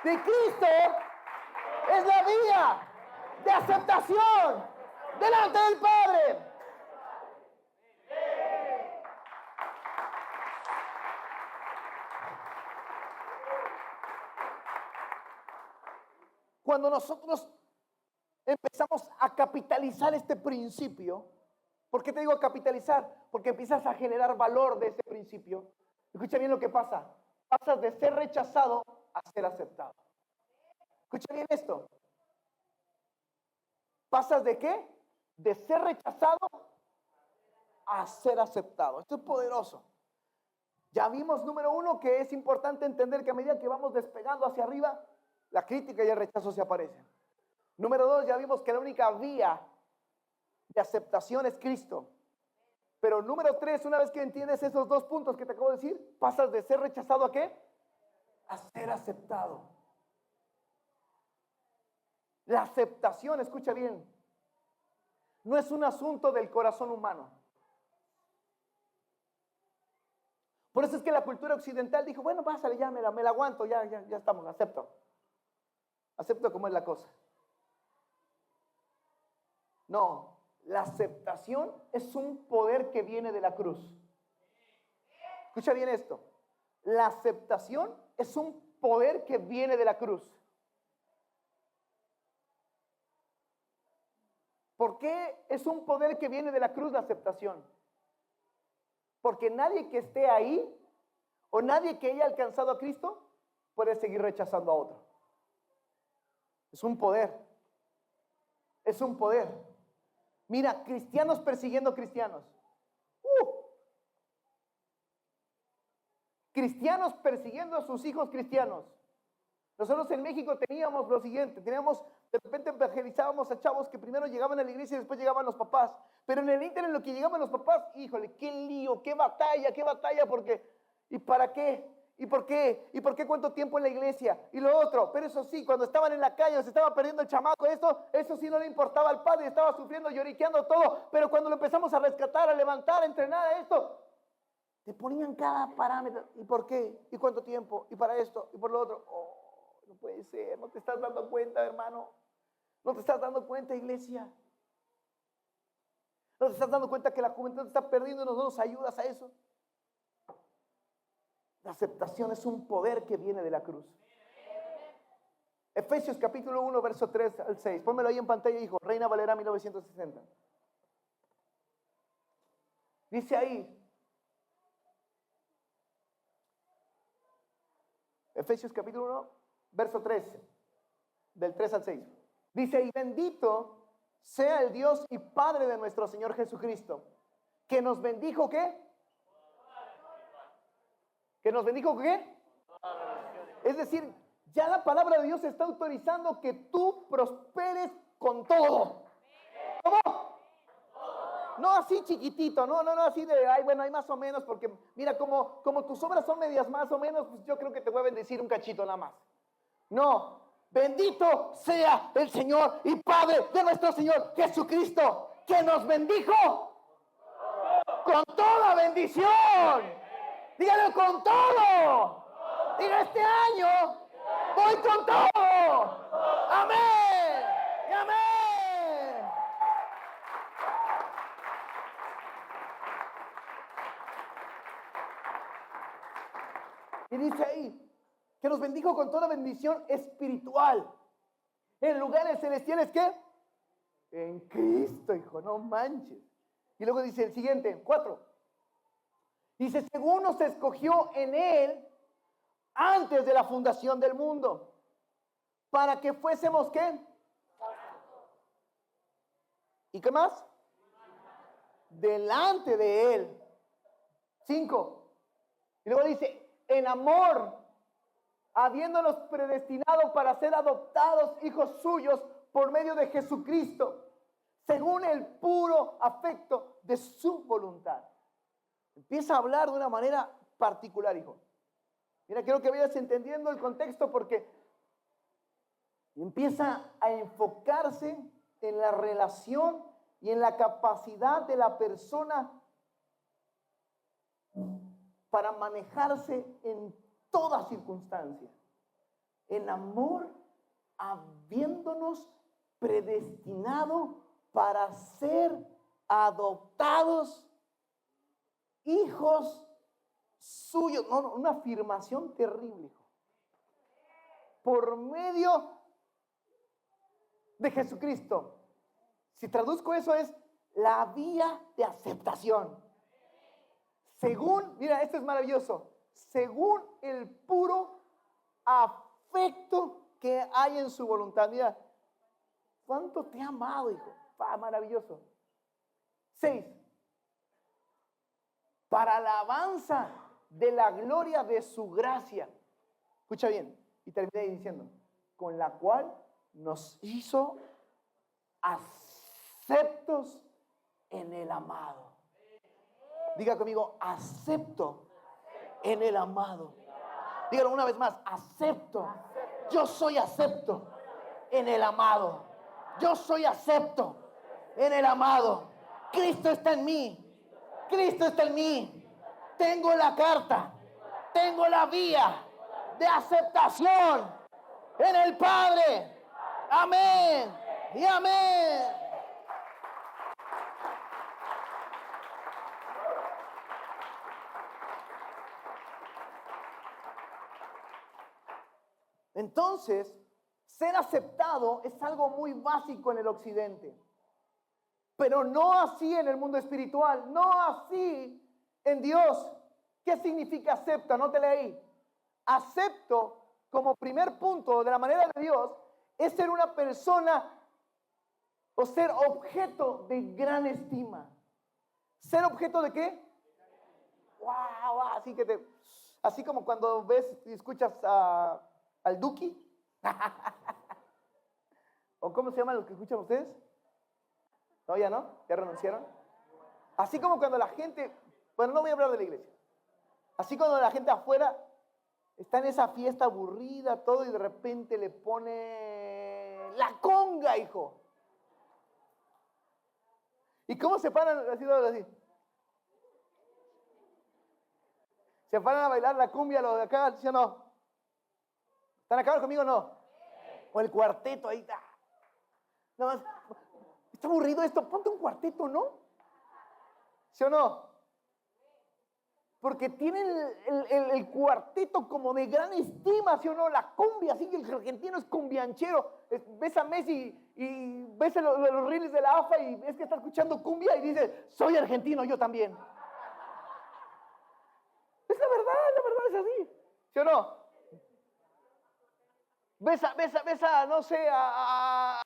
Speaker 1: De Cristo es la vía. de aceptación delante del Padre. Cuando nosotros empezamos a capitalizar este principio, ¿por qué te digo capitalizar? Porque empiezas a generar valor de ese principio. Escucha bien lo que pasa. Pasas de ser rechazado a ser aceptado. Escucha bien esto. ¿Pasas de qué? De ser rechazado a ser aceptado. Esto es poderoso. Ya vimos, número uno, que es importante entender que a medida que vamos despegando hacia arriba, la crítica y el rechazo se aparecen. Número dos, ya vimos que la única vía de aceptación es Cristo. Pero número tres, una vez que entiendes esos dos puntos que te acabo de decir, pasas de ser rechazado a ¿qué? A ser aceptado. La aceptación, escucha bien, no es un asunto del corazón humano. Por eso es que la cultura occidental dijo, bueno, pásale, ya me la aguanto, ya estamos, acepto. Acepto cómo es la cosa. No, la aceptación es un poder que viene de la cruz. Escucha bien esto. La aceptación es un poder que viene de la cruz. ¿Por qué es un poder que viene de la cruz la aceptación? Porque nadie que esté ahí o nadie que haya alcanzado a Cristo puede seguir rechazando a otro. Es un poder. Es un poder. Mira, cristianos persiguiendo cristianos. Cristianos persiguiendo a sus hijos cristianos. Nosotros en México teníamos lo siguiente, de repente evangelizábamos a chavos que primero llegaban a la iglesia y después llegaban los papás. Pero en el ínter, en lo que llegaban los papás, híjole, qué lío, qué batalla, porque, ¿y para qué? ¿Y por qué? ¿Y por qué cuánto tiempo en la iglesia? Y lo otro, pero eso sí, cuando estaban en la calle, se estaba perdiendo el chamaco, eso sí no le importaba al padre, estaba sufriendo, lloriqueando todo, pero cuando lo empezamos a rescatar, a levantar, a entrenar a esto, te ponían cada parámetro, ¿y por qué? ¿Y cuánto tiempo? ¿Y para esto? ¿Y por lo otro? Oh, no puede ser, no te estás dando cuenta, hermano, no te estás dando cuenta, iglesia. ¿No te estás dando cuenta que la juventud te está perdiendo y no nos ayudas a eso? La aceptación es un poder que viene de la cruz. Efesios capítulo 1, verso 3 al 6. Pónmelo ahí en pantalla, hijo. Reina Valera 1960. Dice ahí. Efesios capítulo 1, verso 3. Del 3 al 6. Dice, y bendito sea el Dios y Padre de nuestro Señor Jesucristo, que nos bendijo, ¿qué? ¿Que nos bendijo qué? Es decir, ya la palabra de Dios está autorizando que tú prosperes con todo. ¿Cómo? No así chiquitito, no así de, ay, bueno, hay más o menos, porque mira, como tus obras son medias más o menos, pues yo creo que te voy a bendecir un cachito nada más. No, bendito sea el Señor y Padre de nuestro Señor Jesucristo, que nos bendijo con toda bendición. Dígalo con todo. Diga, este año voy con todo. Amén. Y amén. Y dice ahí que nos bendijo con toda bendición espiritual. En lugares celestiales, ¿qué? En Cristo, hijo, no manches. Y luego dice el siguiente, 4. Dice, según nos escogió en Él antes de la fundación del mundo, para que fuésemos, ¿qué? ¿Y qué más? Delante de Él. 5. Y luego dice, en amor, habiéndonos predestinado para ser adoptados hijos suyos por medio de Jesucristo, según el puro afecto de su voluntad. Empieza a hablar de una manera particular, hijo. Mira, quiero que vayas entendiendo el contexto porque empieza a enfocarse en la relación y en la capacidad de la persona para manejarse en toda circunstancia. En amor, habiéndonos predestinado para ser adoptados hijos suyos. No, una afirmación terrible, hijo. Por medio de Jesucristo. Si traduzco eso es la vía de aceptación. Según, mira, esto es maravilloso. Según el puro afecto que hay en su voluntad. Mira, ¿cuánto te ha amado, hijo? Maravilloso. 6. Para alabanza de la gloria de su gracia. Escucha bien. Y terminé diciendo, con la cual nos hizo aceptos en el amado. Diga conmigo, acepto en el amado. Dígalo una vez más, acepto. Yo soy acepto en el amado. Yo soy acepto en el amado. Cristo está en mí. Cristo está en mí. Tengo la carta. Tengo la vía de aceptación en el Padre. Amén y amén. Entonces, ser aceptado es algo muy básico en el occidente, pero no así en el mundo espiritual, no así en Dios. ¿Qué significa acepta? Nótele ahí. Acepto, como primer punto de la manera de Dios, es ser una persona o ser objeto de gran estima. ¿Ser objeto de qué? Wow, así como cuando ves y escuchas al Duki. ¿O cómo se llaman los que escuchan ustedes? No, ya no, ya renunciaron. Así como cuando la gente, bueno, no voy a hablar de la iglesia. Así cuando la gente afuera está en esa fiesta aburrida, todo, y de repente le pone la conga, hijo. ¿Y cómo se paran así? Se paran a bailar la cumbia los de acá, ¿sí o no? ¿Están acá conmigo o no? O el cuarteto ahí está. Nada más, está aburrido esto, ponte un cuarteto, ¿no? ¿Sí o no? Porque tienen el cuarteto como de gran estima, ¿sí o no? La cumbia, así que el argentino es cumbianchero. Ves a Messi y ves los reels de la AFA y ves que está escuchando cumbia y dice, soy argentino, yo también. Es la verdad es así. ¿Sí o no? Ves a no sé, a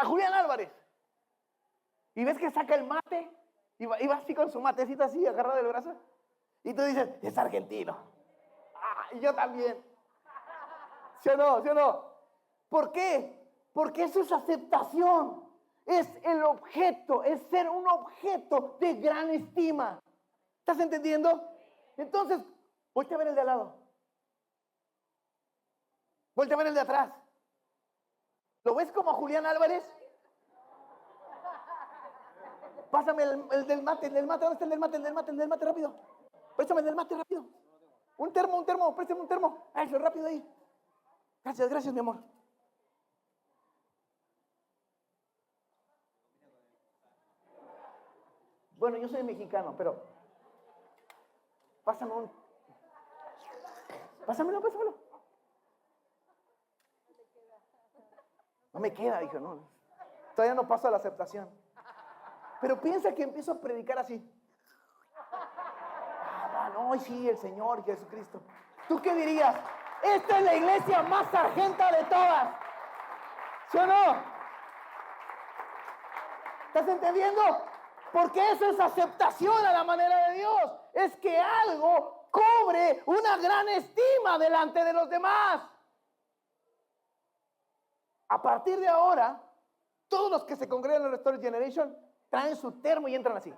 Speaker 1: Julián Álvarez. Y ves que saca el mate y va así con su matecito así agarrado del brazo. Y tú dices, es argentino. Y yo también. ¿Sí o no? ¿Sí o no? ¿Por qué? Porque eso es aceptación. Es el objeto, es ser un objeto de gran estima. ¿Estás entendiendo? Entonces, voltea a ver el de al lado. Voltea a ver el de atrás. ¿Lo ves como a Julián Álvarez? Pásame el del mate. ¿Dónde está el del mate, rápido? Préstame el del mate, rápido. Un termo, préstame un termo. Eso, rápido ahí. Gracias, mi amor. Bueno, yo soy mexicano, pero pásamelo. No me queda, hijo, no. Todavía no paso a la aceptación. Pero piensa que empiezo a predicar así. No, sí, el Señor Jesucristo. ¿Tú qué dirías? Esta es la iglesia más sargenta de todas. ¿Sí o no? ¿Estás entendiendo? Porque eso es aceptación a la manera de Dios. Es que algo cobre una gran estima delante de los demás. A partir de ahora, todos los que se congregan en Restore Generation traen su termo y entran así.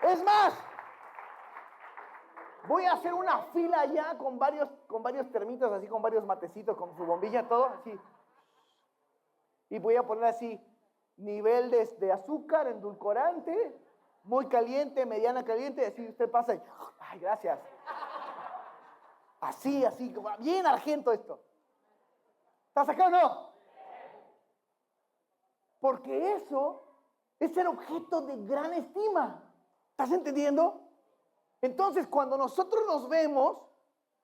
Speaker 1: Es más, voy a hacer una fila ya con varios termitos, así con varios matecitos, con su bombilla, todo así. Y voy a poner así, nivel de azúcar, endulcorante, muy caliente, mediana caliente, así usted pasa y, ay, gracias. Así, bien argento esto. ¿Estás acá o no? Porque eso es el objeto de gran estima. ¿Estás entendiendo? Entonces, cuando nosotros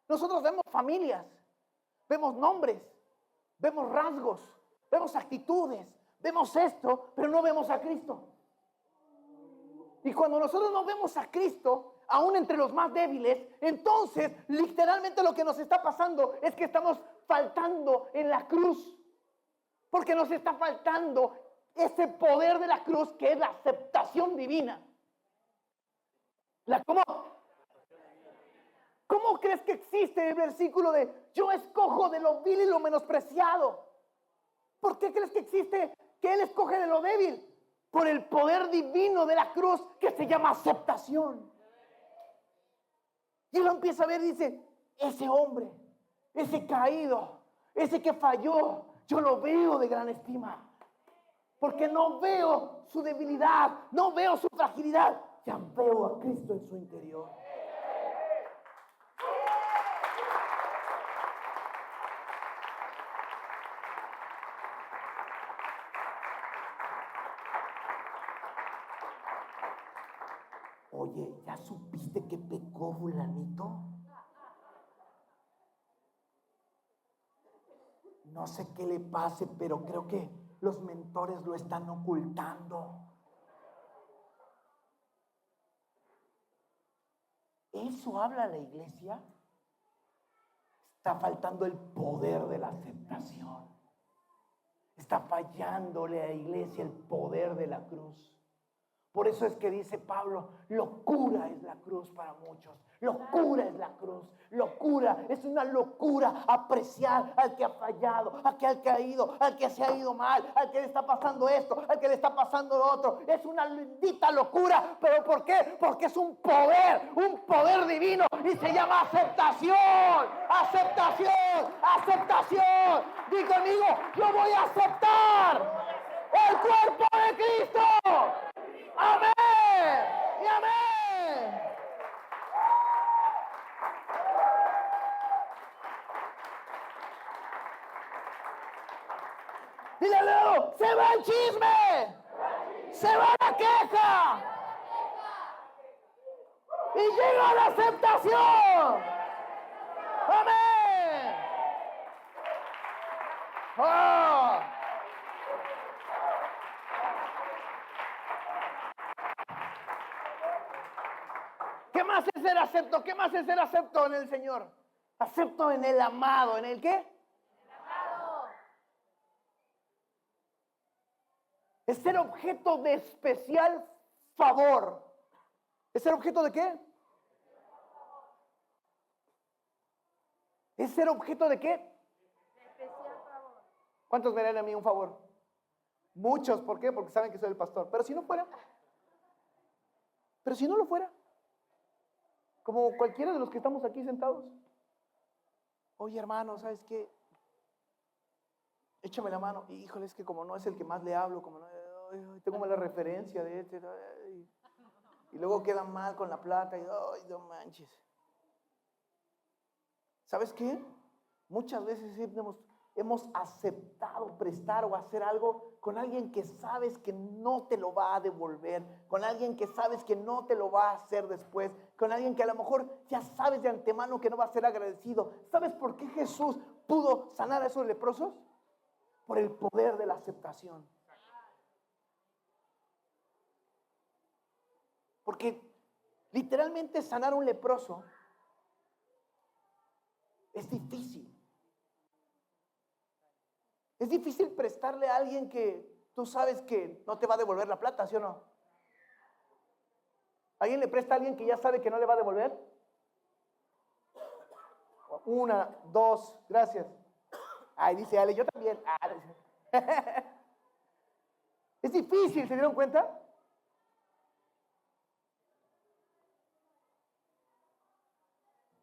Speaker 1: nosotros vemos familias, vemos nombres, vemos rasgos, vemos actitudes, vemos esto, pero no vemos a Cristo. Y cuando nosotros no vemos a Cristo, aún entre los más débiles, entonces literalmente lo que nos está pasando es que estamos faltando en la cruz. Porque nos está faltando ese poder de la cruz que es la aceptación divina. ¿Cómo crees que existe el versículo de yo escojo de lo vil y lo menospreciado? ¿Por qué crees que existe que Él escoge de lo débil? Por el poder divino de la cruz que se llama aceptación. Y Él lo empieza a ver y dice, ese hombre, ese caído, ese que falló, yo lo veo de gran estima. Porque no veo su debilidad, no veo su fragilidad, ya veo a Cristo en su interior. Oye, ¿ya supiste que pecó fulanito? No sé qué le pase, pero creo que los mentores lo están ocultando. ¿Eso habla la iglesia? Está faltando el poder de la aceptación. Está fallándole a la iglesia el poder de la cruz. Por eso es que dice Pablo, locura es la cruz para muchos. Locura es la cruz. Locura, es una locura apreciar al que ha fallado, al que ha caído, al que se ha ido mal, al que le está pasando esto, al que le está pasando lo otro. Es una bendita locura. ¿Pero por qué? Porque es un poder divino y se llama aceptación. Aceptación, aceptación. Di conmigo, yo voy a aceptar el cuerpo de Cristo. Amén y amén. Dile luego, se va el chisme, se va la queja y llega la aceptación. Amén. Oh. ¿Qué más es ser acepto? ¿Qué más es ser acepto en el Señor? Acepto en el amado. ¿En el qué? El amado. Es ser objeto de especial favor. ¿Es ser objeto de qué? ¿Es ser objeto de qué? De especial favor. ¿Cuántos me harían a mí un favor? Muchos. ¿Por qué? Porque saben que soy el pastor. Pero si no fuera. Pero si no lo fuera. Como cualquiera de los que estamos aquí sentados. Oye, hermano, ¿sabes qué? Échame la mano. Híjole, es que como no es el que más le hablo, como no, tengo mala referencia de este. Y luego queda mal con la plata. Y ay, no manches. ¿Sabes qué? Muchas veces hemos aceptado prestar o hacer algo con alguien que sabes que no te lo va a devolver, con alguien que sabes que no te lo va a hacer después, con alguien que a lo mejor ya sabes de antemano que no va a ser agradecido. ¿Sabes por qué Jesús pudo sanar a esos leprosos? Por el poder de la aceptación. Porque literalmente sanar a un leproso es difícil. Es difícil prestarle a alguien que tú sabes que no te va a devolver la plata, ¿sí o no? ¿Alguien le presta a alguien que ya sabe que no le va a devolver? Una, dos, gracias. Ay, dice Ale, yo también. Es difícil, ¿se dieron cuenta?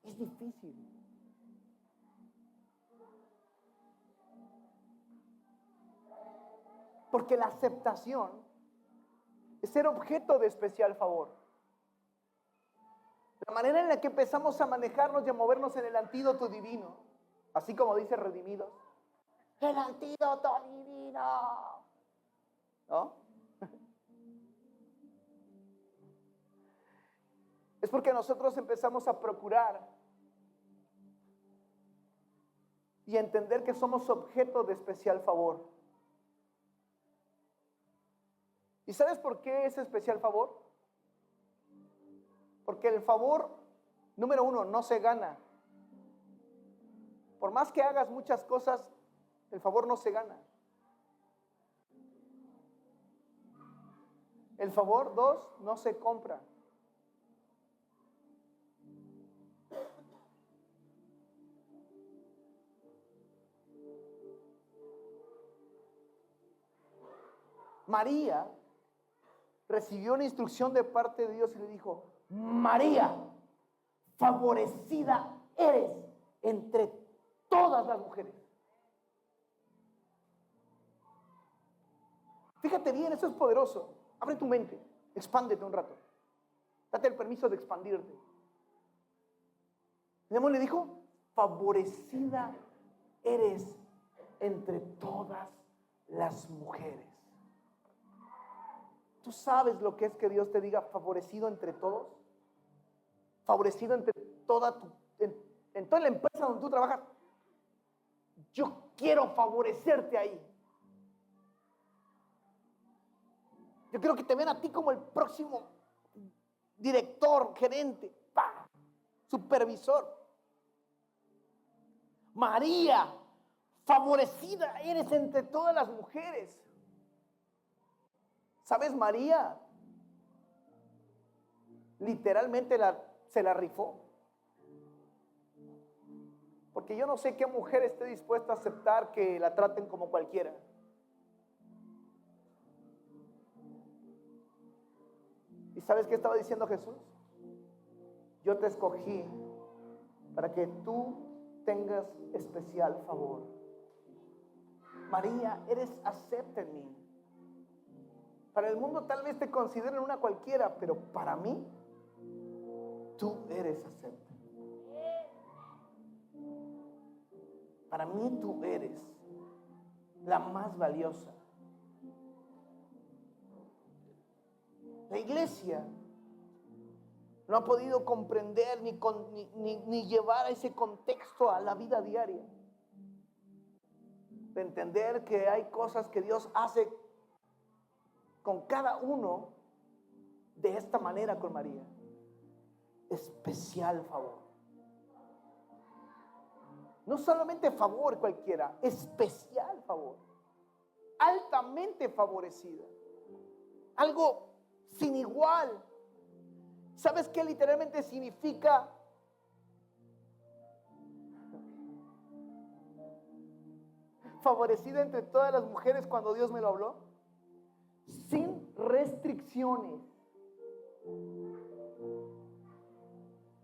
Speaker 1: Es difícil. Porque la aceptación es ser objeto de especial favor. La manera en la que empezamos a manejarnos y a movernos en el antídoto divino, así como dice Redimidos, el antídoto divino, ¿no? Es porque nosotros empezamos a procurar y a entender que somos objeto de especial favor. ¿Y sabes por qué es especial favor? Porque el favor, número uno, no se gana. Por más que hagas muchas cosas, el favor no se gana. El favor, dos, no se compra. María recibió una instrucción de parte de Dios y le dijo: María, favorecida eres entre todas las mujeres. Fíjate bien, eso es poderoso. Abre tu mente, expándete un rato. Date el permiso de expandirte. Dios le dijo: favorecida eres entre todas las mujeres. ¿Tú sabes lo que es que Dios te diga favorecido entre todos? Favorecido entre toda en toda la empresa donde tú trabajas. Yo quiero favorecerte ahí. Yo quiero que te vean a ti como el próximo director, gerente, supervisor. María, favorecida eres entre todas las mujeres. ¿Sabes? María literalmente se la rifó. Porque yo no sé qué mujer esté dispuesta a aceptar que la traten como cualquiera. ¿Y sabes qué estaba diciendo Jesús? Yo te escogí para que tú tengas especial favor. María, eres acepta en mí. Para el mundo tal vez te consideren una cualquiera, pero para mí, tú eres acepta. Para mí tú eres la más valiosa. La iglesia no ha podido comprender ni llevar a ese contexto a la vida diaria. De entender que hay cosas que Dios hace con cada uno de esta manera con María. Especial favor. No solamente favor cualquiera, especial favor. Altamente favorecida. Algo sin igual. ¿Sabes qué literalmente significa? Favorecida entre todas las mujeres cuando Dios me lo habló. Sin restricciones.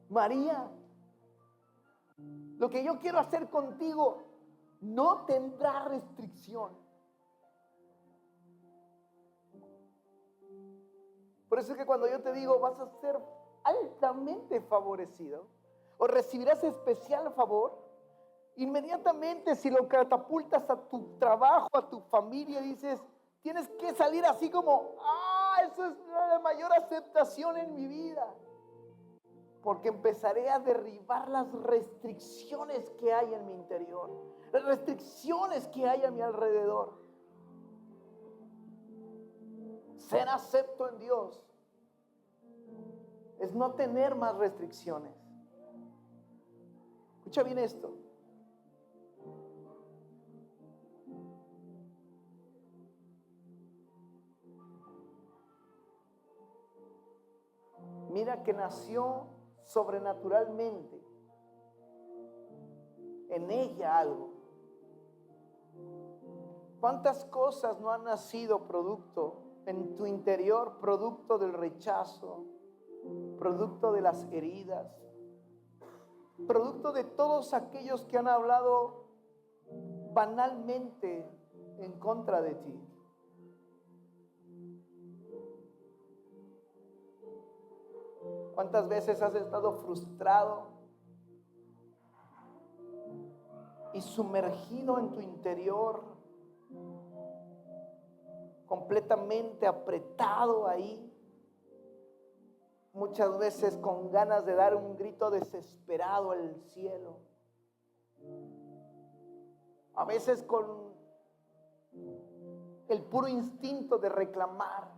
Speaker 1: María, lo que yo quiero hacer contigo no tendrá restricción. Por eso es que cuando yo te digo vas a ser altamente favorecido o recibirás especial favor, inmediatamente si lo catapultas a tu trabajo, a tu familia, dices, tienes que salir así como, eso es la mayor aceptación en mi vida. Porque empezaré a derribar las restricciones que hay en mi interior, las restricciones que hay a mi alrededor. Ser acepto en Dios es no tener más restricciones. Escucha bien esto. Mira que nació sobrenaturalmente en ella algo. ¿Cuántas cosas no han nacido producto en tu interior, producto del rechazo, producto de las heridas, producto de todos aquellos que han hablado banalmente en contra de ti? ¿Cuántas veces has estado frustrado y sumergido en tu interior, completamente apretado ahí? Muchas veces con ganas de dar un grito desesperado al cielo. A veces con el puro instinto de reclamar.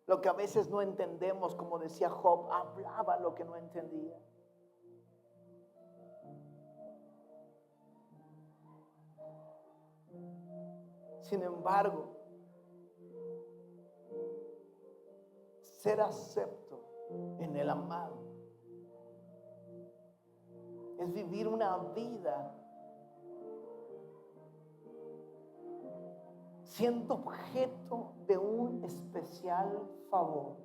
Speaker 1: Lo que a veces no entendemos, como decía Job, hablaba lo que no entendía. Sin embargo, ser acepto en el amado es vivir una vida siendo objeto de un especial favor.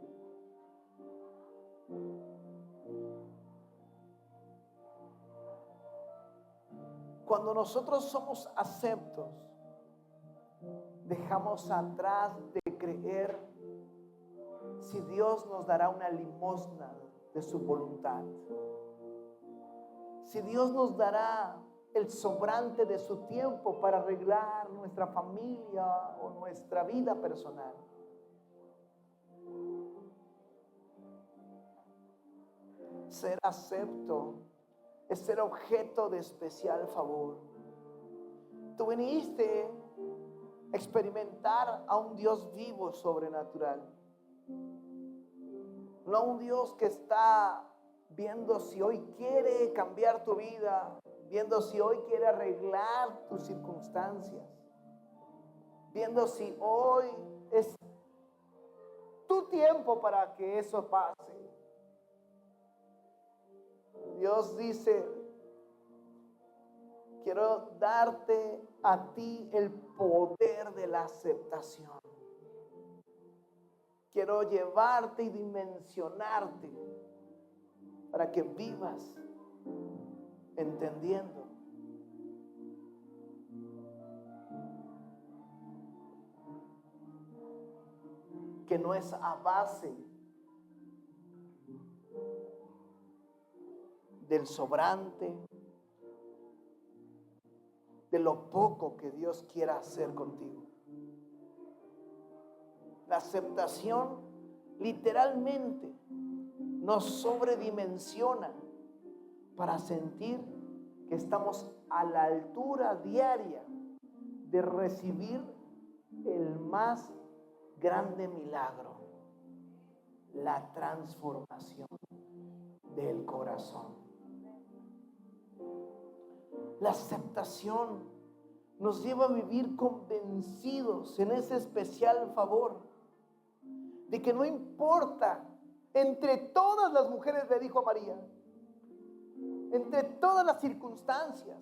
Speaker 1: Cuando nosotros somos aceptos, dejamos atrás de creer si Dios nos dará una limosna de su voluntad, si Dios nos dará el sobrante de su tiempo para arreglar nuestra familia o nuestra vida personal. Ser acepto es ser objeto de especial favor. Tú viniste a experimentar a un Dios vivo, sobrenatural. No a un Dios que está viendo si hoy quiere cambiar tu vida, viendo si hoy quiere arreglar tus circunstancias, viendo si hoy es tu tiempo para que eso pase. Dios dice: quiero darte a ti el poder de la aceptación. Quiero llevarte y dimensionarte para que vivas entendiendo que no es a base del sobrante, de lo poco que Dios quiera hacer contigo. La aceptación literalmente nos sobredimensiona para sentir que estamos a la altura diaria de recibir el más grande milagro, la transformación del corazón. La aceptación nos lleva a vivir convencidos en ese especial favor de que no importa, entre todas las mujeres, le dijo a María, entre todas las circunstancias,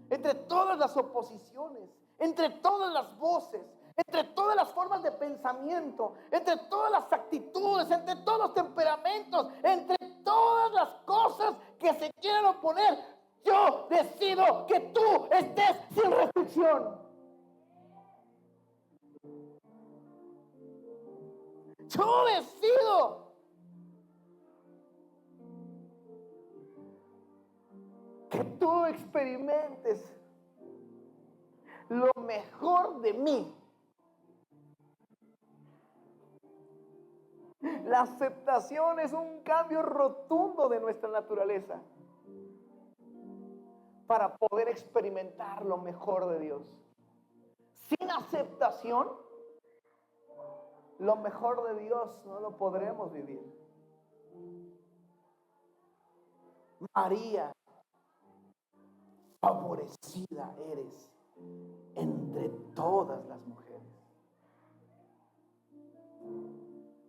Speaker 1: entre todas las oposiciones, entre todas las voces, entre todas las formas de pensamiento, entre todas las actitudes, entre todos los temperamentos, entre todas las cosas que se quieran oponer, yo decido que tú estés sin restricción. Yo decido que tú experimentes lo mejor de mí. La aceptación es un cambio rotundo de nuestra naturaleza para poder experimentar lo mejor de Dios. Sin aceptación, lo mejor de Dios no lo podremos vivir. María, favorecida eres entre todas las mujeres.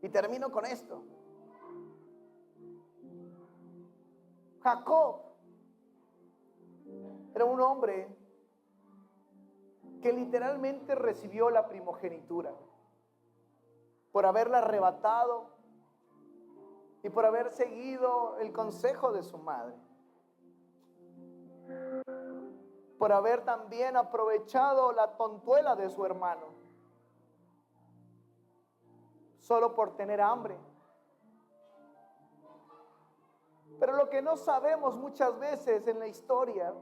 Speaker 1: Y termino con esto. Jacob era un hombre que literalmente recibió la primogenitura por haberla arrebatado y por haber seguido el consejo de su madre, por haber también aprovechado la tontuela de su hermano, solo por tener hambre, Pero lo que no sabemos muchas veces en la historia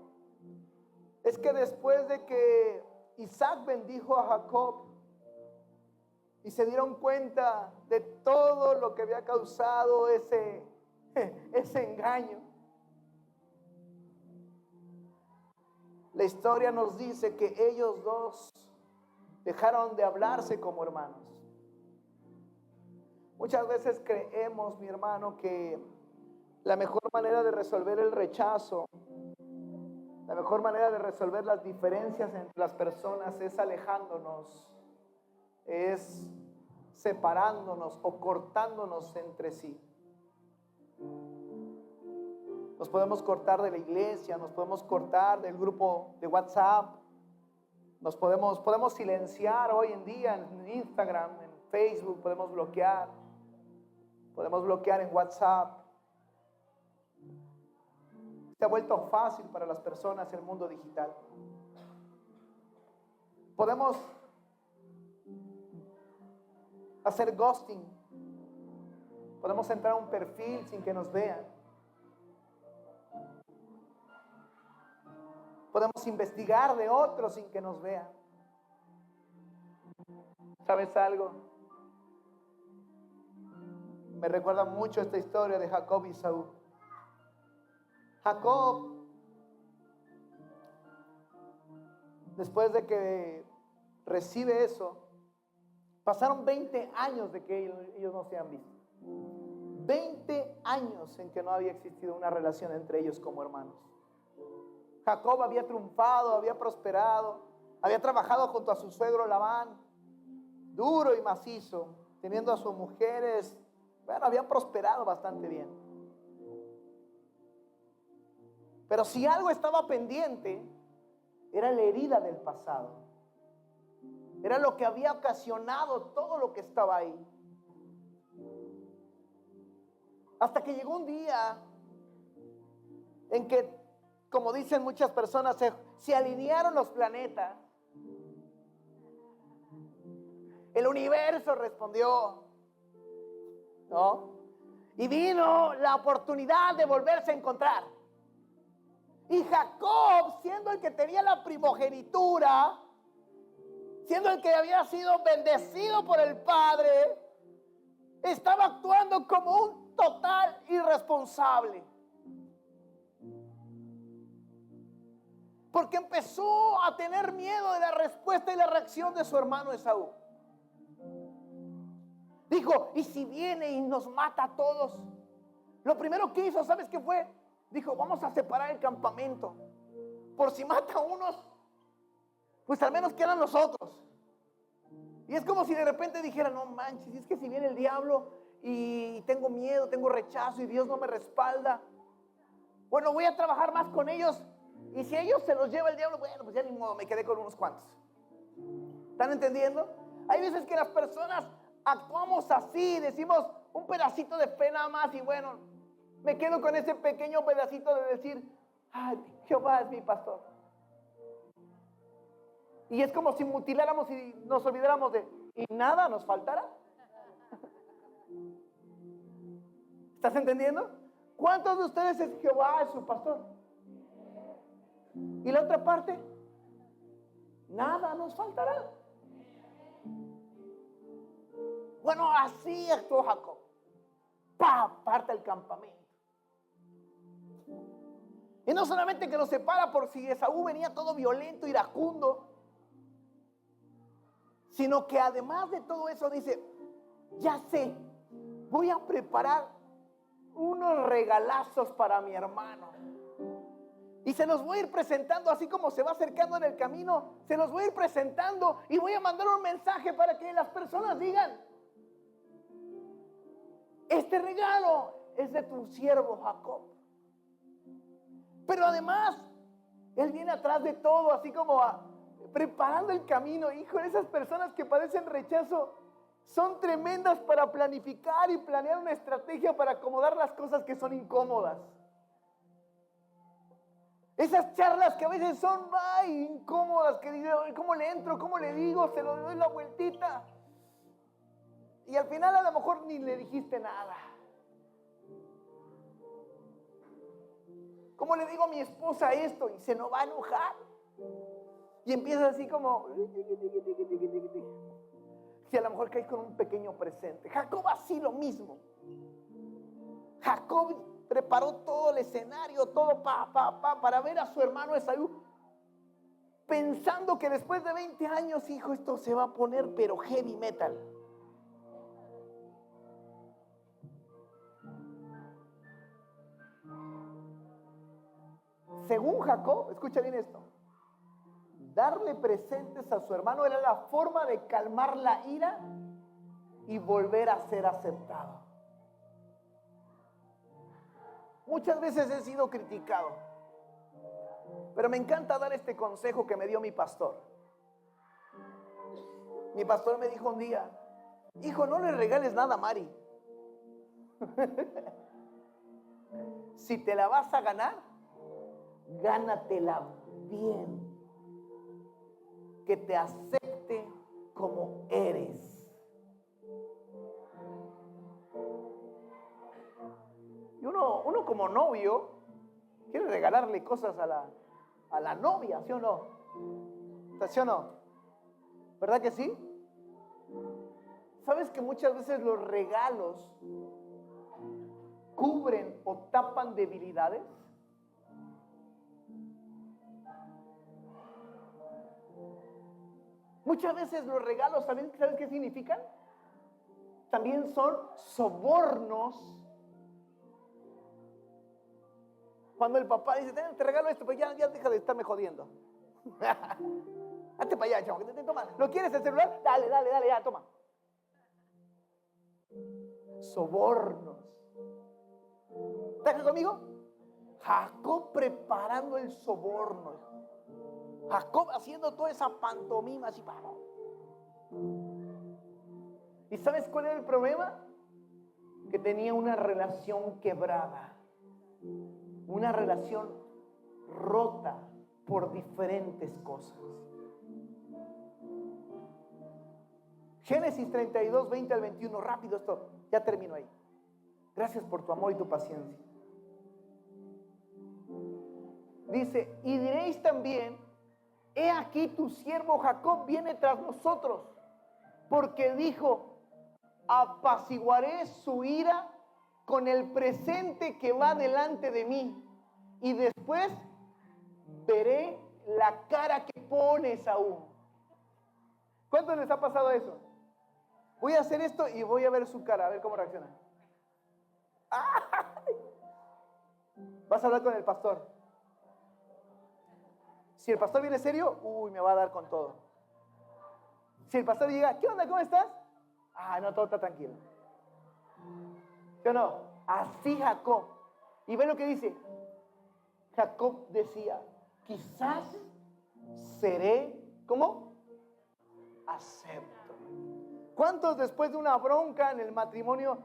Speaker 1: es que después de que Isaac bendijo a Jacob y se dieron cuenta de todo lo que había causado ese engaño, la historia nos dice que ellos dos dejaron de hablarse como hermanos. Muchas veces creemos, mi hermano, que la mejor manera de resolver el rechazo, la mejor manera de resolver las diferencias entre las personas es alejándonos, es separándonos o cortándonos entre sí. Nos podemos cortar de la iglesia, nos podemos cortar del grupo de WhatsApp, podemos silenciar hoy en día en Instagram, en Facebook, podemos bloquear en WhatsApp. Se ha vuelto fácil para las personas el mundo digital. Podemos hacer ghosting. Podemos entrar a un perfil sin que nos vean. Podemos investigar de otros sin que nos vean. ¿Sabes algo? Me recuerda mucho esta historia de Jacob y Esaú. Jacob, después de que recibe eso, pasaron 20 años de que ellos no se han visto. 20 años en que no había existido una relación entre ellos como hermanos. Jacob había triunfado, había prosperado, había trabajado junto a su suegro Labán, duro y macizo, teniendo a sus mujeres, había prosperado bastante bien. Pero si algo estaba pendiente, era la herida del pasado. Era lo que había ocasionado todo lo que estaba ahí. Hasta que llegó un día en que, como dicen muchas personas, se alinearon los planetas. El universo respondió, ¿no? Y vino la oportunidad de volverse a encontrar. Y Jacob, siendo el que tenía la primogenitura, siendo el que había sido bendecido por el Padre, estaba actuando como un total irresponsable. Porque empezó a tener miedo de la respuesta y la reacción de su hermano Esaú. Dijo, ¿y si viene y nos mata a todos? Lo primero que hizo, ¿sabes qué fue? Dijo, vamos a separar el campamento. Por si mata a unos, pues al menos quedan los otros. Y es como si de repente dijera, no manches, es que si viene el diablo y tengo miedo, tengo rechazo y Dios no me respalda, bueno, voy a trabajar más con ellos. Y si ellos se los lleva el diablo, bueno, pues ya ni modo, me quedé con unos cuantos. ¿Están entendiendo? Hay veces que las personas actuamos así, decimos un pedacito de fe nada más y bueno, me quedo con ese pequeño pedacito de decir, ay, Jehová es mi pastor. Y es como si mutiláramos y nos olvidáramos y nada nos faltará. ¿Estás entendiendo? ¿Cuántos de ustedes es Jehová es su pastor? Y la otra parte, nada nos faltará. Bueno, así actuó Jacob. Parte el campamento. Y no solamente que nos separa por si Esaú venía todo violento, iracundo, sino que además de todo eso dice, ya sé, voy a preparar unos regalazos para mi hermano. Y se los voy a ir presentando, así como se va acercando en el camino, se los voy a ir presentando y voy a mandar un mensaje para que las personas digan, este regalo es de tu siervo Jacob. Pero además, él viene atrás de todo, así como preparando el camino. Hijo, esas personas que padecen rechazo son tremendas para planificar y planear una estrategia para acomodar las cosas que son incómodas. Esas charlas que a veces son incómodas, que digo, ¿cómo le entro? ¿Cómo le digo? Se lo doy la vueltita. Y al final a lo mejor ni le dijiste nada. ¿Cómo le digo a mi esposa esto? Y se nos va a enojar. Y empieza así como... Y a lo mejor caes con un pequeño presente. Jacob así lo mismo. Jacob preparó todo el escenario, todo para ver a su hermano Esaú. Pensando que después de 20 años, hijo, esto se va a poner pero heavy metal. Según Jacob, escucha bien esto, darle presentes a su hermano era la forma de calmar la ira y volver a ser aceptado. Muchas veces he sido criticado, pero me encanta dar este consejo que me dio mi pastor. Mi pastor me dijo un día, hijo, no le regales nada a Mari. Si te la vas a ganar, gánatela bien. Que te acepte como eres. Y uno como novio quiere regalarle cosas a la novia, ¿sí o no? ¿Sí o no? ¿Verdad que sí? ¿Sabes que muchas veces los regalos cubren o tapan debilidades? Muchas veces los regalos, ¿sabes qué significan? También son sobornos. Cuando el papá dice, te regalo esto, pues ya deja de estarme jodiendo. Hazte para allá, chavo, toma. ¿Lo quieres el celular? Dale, ya, toma. Sobornos. ¿Estás conmigo? Jacob preparando el soborno. Jacob haciendo toda esa pantomima así. ¿Y sabes cuál era el problema? Que tenía una relación quebrada. Una relación rota por diferentes cosas. Génesis 32, 20 al 21. Rápido esto, ya termino ahí. Gracias por tu amor y tu paciencia. Dice, y diréis también, he aquí tu siervo Jacob viene tras nosotros, porque dijo, apaciguaré su ira con el presente que va delante de mí, y después veré la cara que pone Esaú. ¿Cuántos les ha pasado eso? Voy a hacer esto y voy a ver su cara, a ver cómo reacciona. ¡Ay! Vas a hablar con el pastor. Si el pastor viene serio, me va a dar con todo. Si el pastor llega, ¿qué onda? ¿Cómo estás? No, todo está tranquilo. ¿Sí o no? Así Jacob. Y ve lo que dice. Jacob decía, quizás seré, ¿cómo? Acepto. ¿Cuántos después de una bronca en el matrimonio,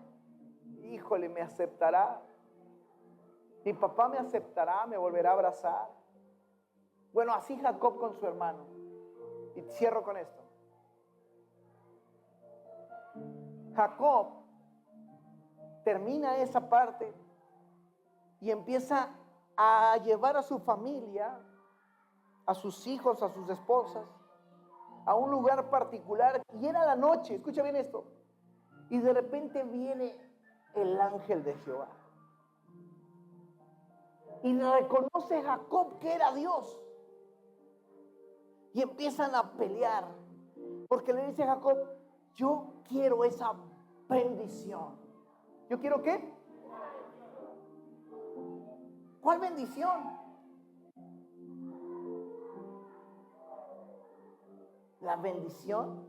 Speaker 1: híjole, me aceptará? Mi papá me aceptará, me volverá a abrazar. Bueno, así Jacob con su hermano. Y cierro con esto. Jacob termina esa parte y empieza a llevar a su familia, a sus hijos, a sus esposas, a un lugar particular. Y era la noche, escucha bien esto. Y de repente viene el ángel de Jehová. Y reconoce Jacob que era Dios. Y empiezan a pelear. Porque le dice a Jacob, yo quiero esa bendición. ¿Yo quiero qué? ¿Cuál bendición? La bendición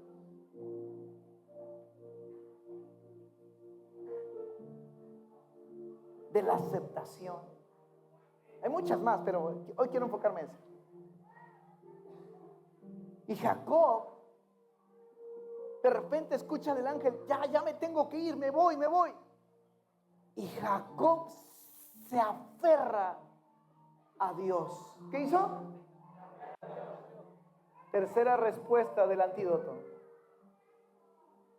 Speaker 1: de la aceptación. Hay muchas más, pero hoy quiero enfocarme en eso. Y Jacob de repente escucha del ángel, ya me tengo que ir, me voy. Y Jacob se aferra a Dios. ¿Qué hizo? Tercera respuesta del antídoto.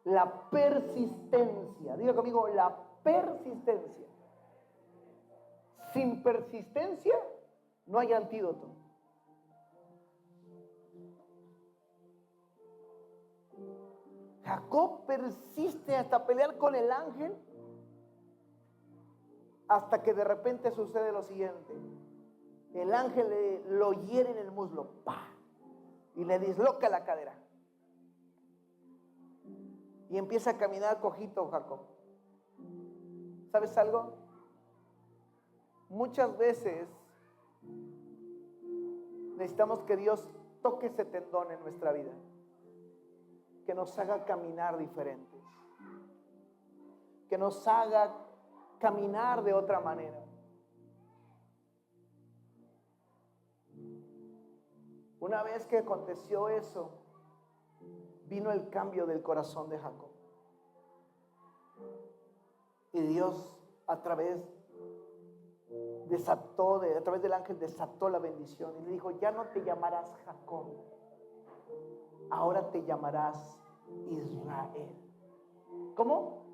Speaker 1: La persistencia. Diga conmigo, la persistencia. Sin persistencia no hay antídoto. Jacob persiste hasta pelear con el ángel, hasta que de repente sucede lo siguiente. El ángel lo hiere en el muslo, ¡pah!, y le disloca la cadera. Y empieza a caminar cojito Jacob. ¿Sabes algo? Muchas veces necesitamos que Dios toque ese tendón en nuestra vida, que nos haga caminar diferentes, que nos haga caminar de otra manera. Una vez que aconteció eso, vino el cambio del corazón de Jacob. Y Dios a través del ángel desató la bendición y le dijo: ya no te llamarás Jacob, ahora te llamarás Israel. ¿Cómo?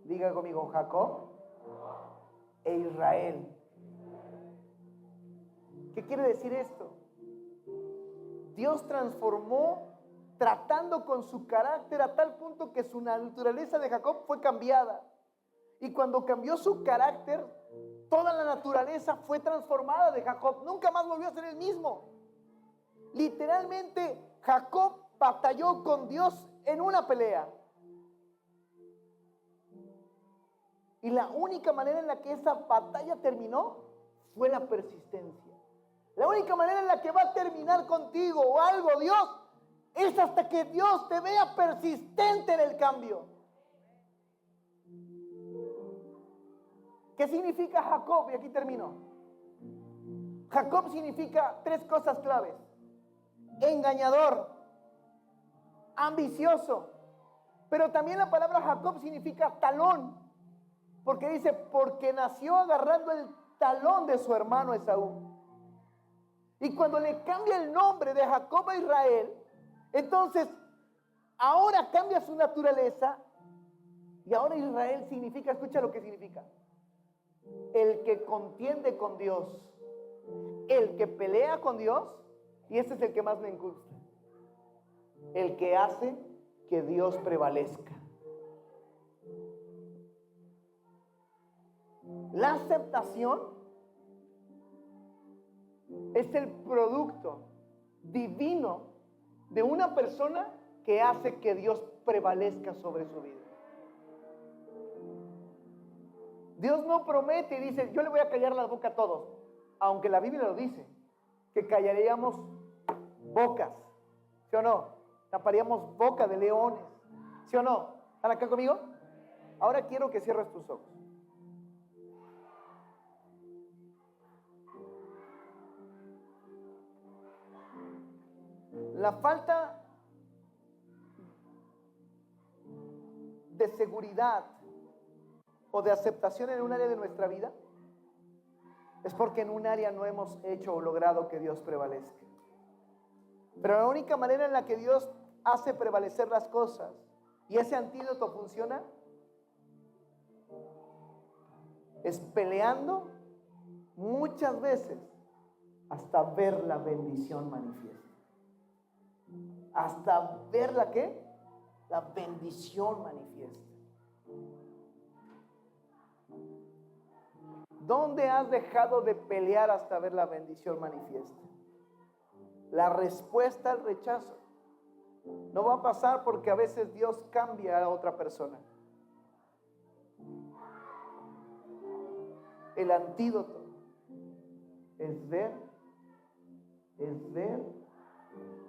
Speaker 1: Diga conmigo: Jacob e Israel. ¿Qué quiere decir esto? Dios transformó tratando con su carácter a tal punto que su naturaleza de Jacob fue cambiada. Y cuando cambió su carácter, toda la naturaleza fue transformada de Jacob. Nunca más volvió a ser el mismo. Literalmente, Jacob batalló con Dios en una pelea. Y la única manera en la que esa batalla terminó fue la persistencia. La única manera en la que va a terminar contigo o algo Dios es hasta que Dios te vea persistente en el cambio. ¿Qué significa Jacob? Y aquí termino. Jacob significa 3 cosas claves: engañador, ambicioso, pero también la palabra Jacob significa talón, porque dice: porque nació agarrando el talón de su hermano Esaú. Y cuando le cambia el nombre de Jacob a Israel, entonces ahora cambia su naturaleza, y ahora Israel significa, escucha lo que significa: el que contiende con Dios, el que pelea con Dios, y ese es el que más me gusta, el que hace que Dios prevalezca. La aceptación es el producto divino de una persona que hace que Dios prevalezca sobre su vida. Dios no promete y dice: yo le voy a callar la boca a todos, aunque la Biblia lo dice, que callaríamos bocas, ¿sí o no? Taparíamos boca de leones, ¿sí o no? ¿Están acá conmigo? Ahora quiero que cierres tus ojos. La falta de seguridad o de aceptación en un área de nuestra vida es porque en un área no hemos hecho o logrado que Dios prevalezca. Pero la única manera en la que Dios hace prevalecer las cosas y ese antídoto funciona es peleando muchas veces hasta ver la bendición manifiesta. Hasta ver la ¿qué? La bendición manifiesta. ¿Dónde has dejado de pelear hasta ver la bendición manifiesta? La respuesta al rechazo no va a pasar porque a veces Dios cambia a otra persona. El antídoto es ver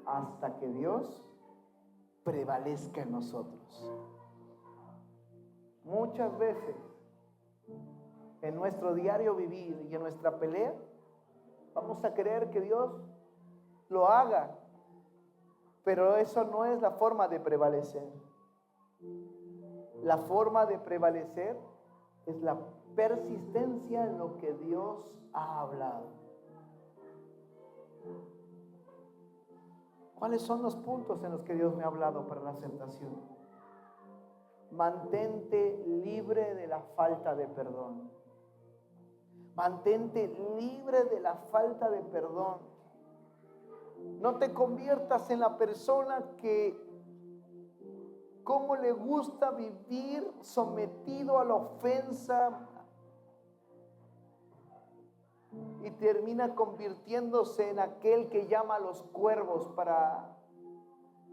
Speaker 1: hasta que Dios prevalezca en nosotros. Muchas veces en nuestro diario vivir y en nuestra pelea vamos a querer que Dios lo haga, pero eso no es la forma de prevalecer. La forma de prevalecer es la persistencia en lo que Dios ha hablado. ¿Cuáles son los puntos en los que Dios me ha hablado para la aceptación? Mantente libre de la falta de perdón. Mantente libre de la falta de perdón. No te conviertas en la persona que, como le gusta vivir sometido a la ofensa y termina convirtiéndose en aquel que llama a los cuervos para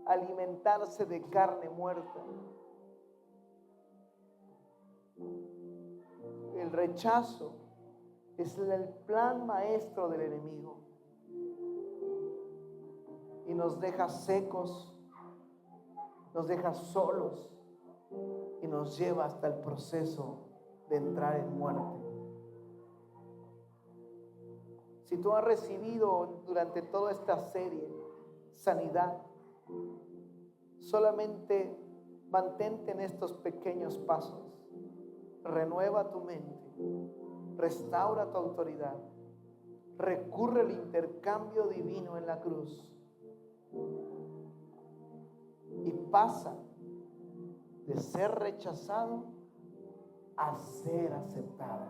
Speaker 1: alimentarse de carne muerta. El rechazo es el plan maestro del enemigo y nos deja secos, nos deja solos y nos lleva hasta el proceso de entrar en muerte. Si tú has recibido durante toda esta serie sanidad, solamente mantente en estos pequeños pasos. Renueva tu mente, restaura tu autoridad, recurre al intercambio divino en la cruz y pasa de ser rechazado a ser aceptado.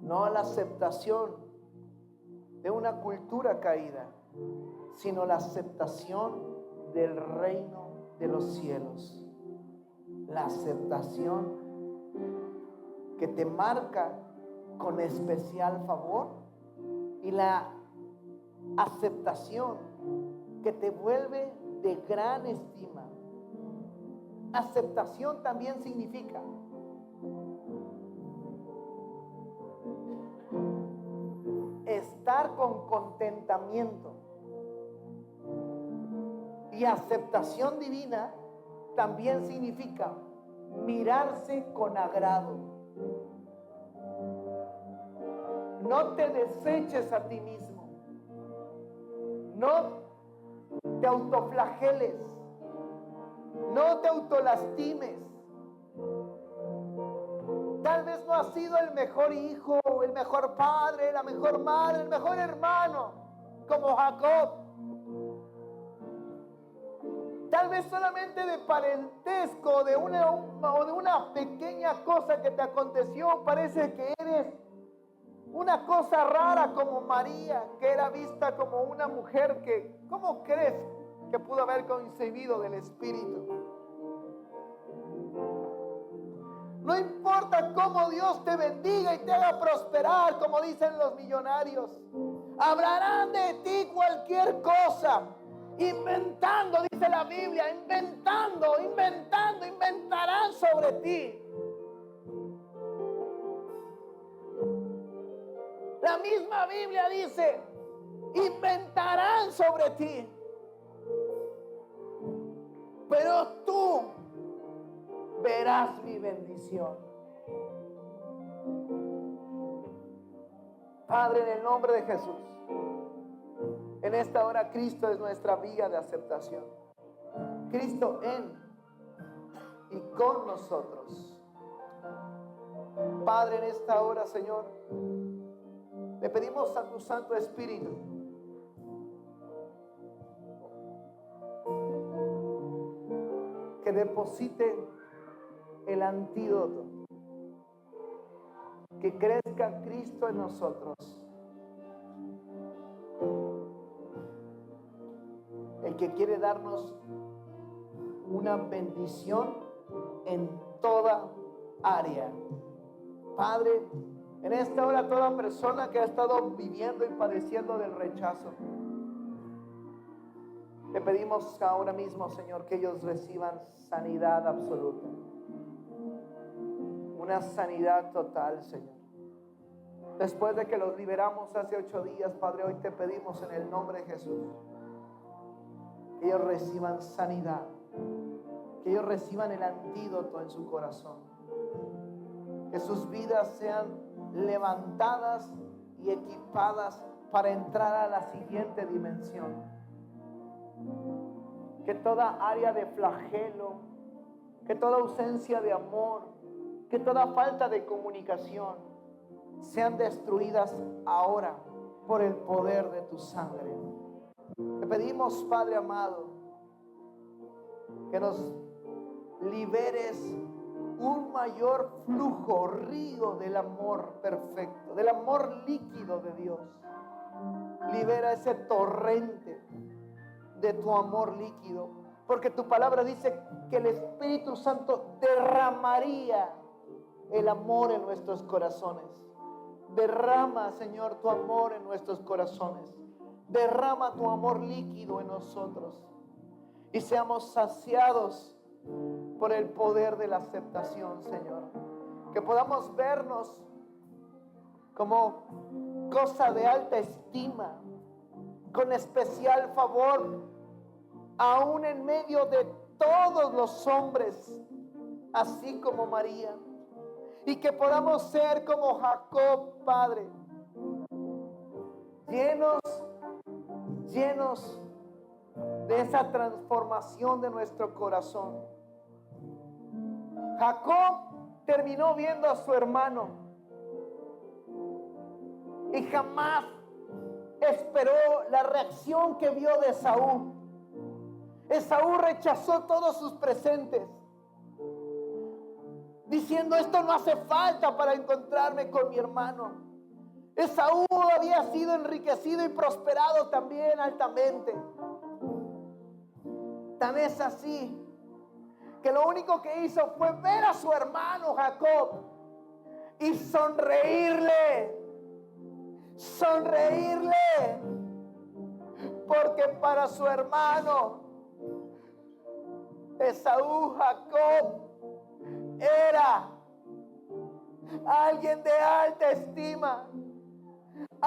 Speaker 1: No a la aceptación de una cultura caída, sino la aceptación del reino de los cielos. La aceptación que te marca con especial favor y la aceptación que te vuelve de gran estima. Aceptación también significa estar con contentamiento. Y aceptación divina también significa mirarse con agrado. No te deseches a ti mismo. No te autoflageles. No te autolastimes. Tal vez no has sido el mejor hijo, el mejor padre, la mejor madre, el mejor hermano, como Jacob. Tal vez solamente de parentesco, de una pequeña cosa que te aconteció, parece que eres una cosa rara como María, que era vista como una mujer que, ¿cómo crees que pudo haber concebido del Espíritu? No importa cómo Dios te bendiga y te haga prosperar, como dicen los millonarios. Hablarán de ti cualquier cosa. Inventando, dice la Biblia, inventarán sobre ti. La misma Biblia dice, inventarán sobre ti. Pero tú verás mi bendición. Padre, en el nombre de Jesús, en esta hora Cristo es nuestra vía de aceptación. Cristo en y con nosotros. Padre, en esta hora, Señor, le pedimos a tu Santo Espíritu que deposite el antídoto, que crezca Cristo en nosotros, el que quiere darnos una bendición en toda área. Padre, en esta hora toda persona que ha estado viviendo y padeciendo del rechazo, te pedimos ahora mismo, Señor, que ellos reciban sanidad absoluta. Una sanidad total, Señor. Después de que los liberamos hace 8 días, Padre, hoy te pedimos en el nombre de Jesús que ellos reciban sanidad, que ellos reciban el antídoto en su corazón, que sus vidas sean levantadas y equipadas para entrar a la siguiente dimensión. Que toda área de flagelo, que toda ausencia de amor, que toda falta de comunicación sean destruidas ahora por el poder de tu sangre. Te pedimos, Padre amado, que nos liberes un mayor flujo, río del amor perfecto, del amor líquido de Dios. Libera ese torrente de tu amor líquido, porque tu palabra dice que el Espíritu Santo derramaría el amor en nuestros corazones. Derrama, Señor, tu amor en nuestros corazones. Derrama tu amor líquido en nosotros y seamos saciados por el poder de la aceptación, Señor. Que podamos vernos como cosa de alta estima, con especial favor, aún en medio de todos los hombres, así como María. Y que podamos ser como Jacob, Padre, llenos de esa transformación de nuestro corazón. Jacob terminó viendo a su hermano y jamás esperó la reacción que vio de Esaú. Esaú rechazó todos sus presentes, diciendo: esto no hace falta para encontrarme con mi hermano. Esaú había sido enriquecido y prosperado también altamente. Tan es así que lo único que hizo fue ver a su hermano Jacob y sonreírle, porque para su hermano Esaú, Jacob era alguien de alta estima,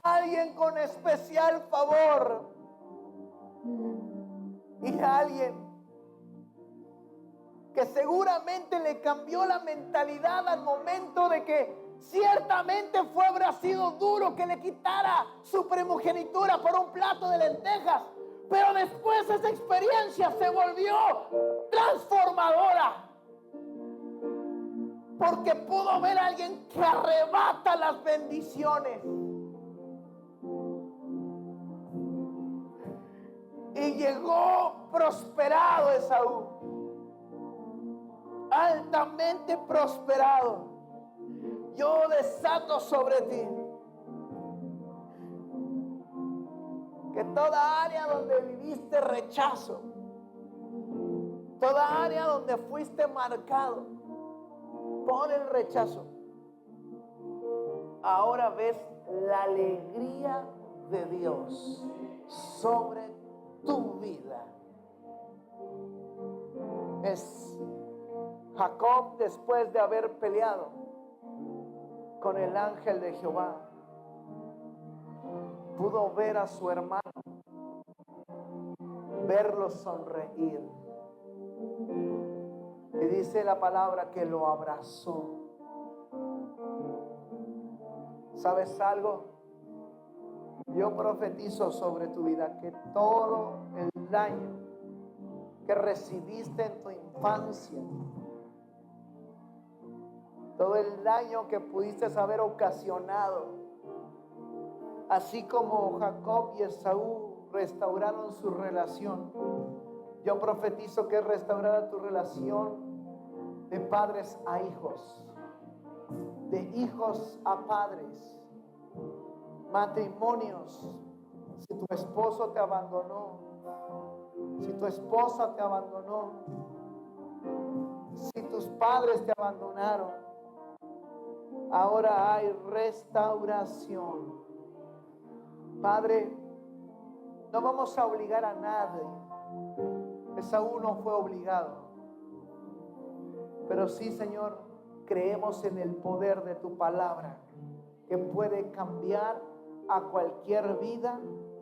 Speaker 1: alguien con especial favor y alguien que seguramente le cambió la mentalidad al momento de que ciertamente habrá sido duro que le quitara su primogenitura por un plato de lentejas, pero después esa experiencia se volvió transformadora, porque pudo ver a alguien que arrebata las bendiciones. Y llegó prosperado Esaú, altamente prosperado. Yo desato sobre ti que toda área donde viviste rechazo, toda área donde fuiste marcado por el rechazo, ahora ves la alegría de Dios sobre tu vida. Es Jacob, después de haber peleado con el ángel de Jehová, pudo ver a su hermano, verlo sonreír. Y dice la palabra que lo abrazó. ¿Sabes algo? Yo profetizo sobre tu vida que todo el daño que recibiste en tu infancia, todo el daño que pudiste haber ocasionado, así como Jacob y Esaú restauraron su relación, yo profetizo que restaurará tu relación de padres a hijos, de hijos a padres, matrimonios. Si tu esposo te abandonó, si tu esposa te abandonó, si tus padres te abandonaron, ahora hay restauración. Padre, no vamos a obligar a nadie. Esaú no fue obligado, pero sí, Señor, creemos en el poder de tu palabra, que puede cambiar a cualquier vida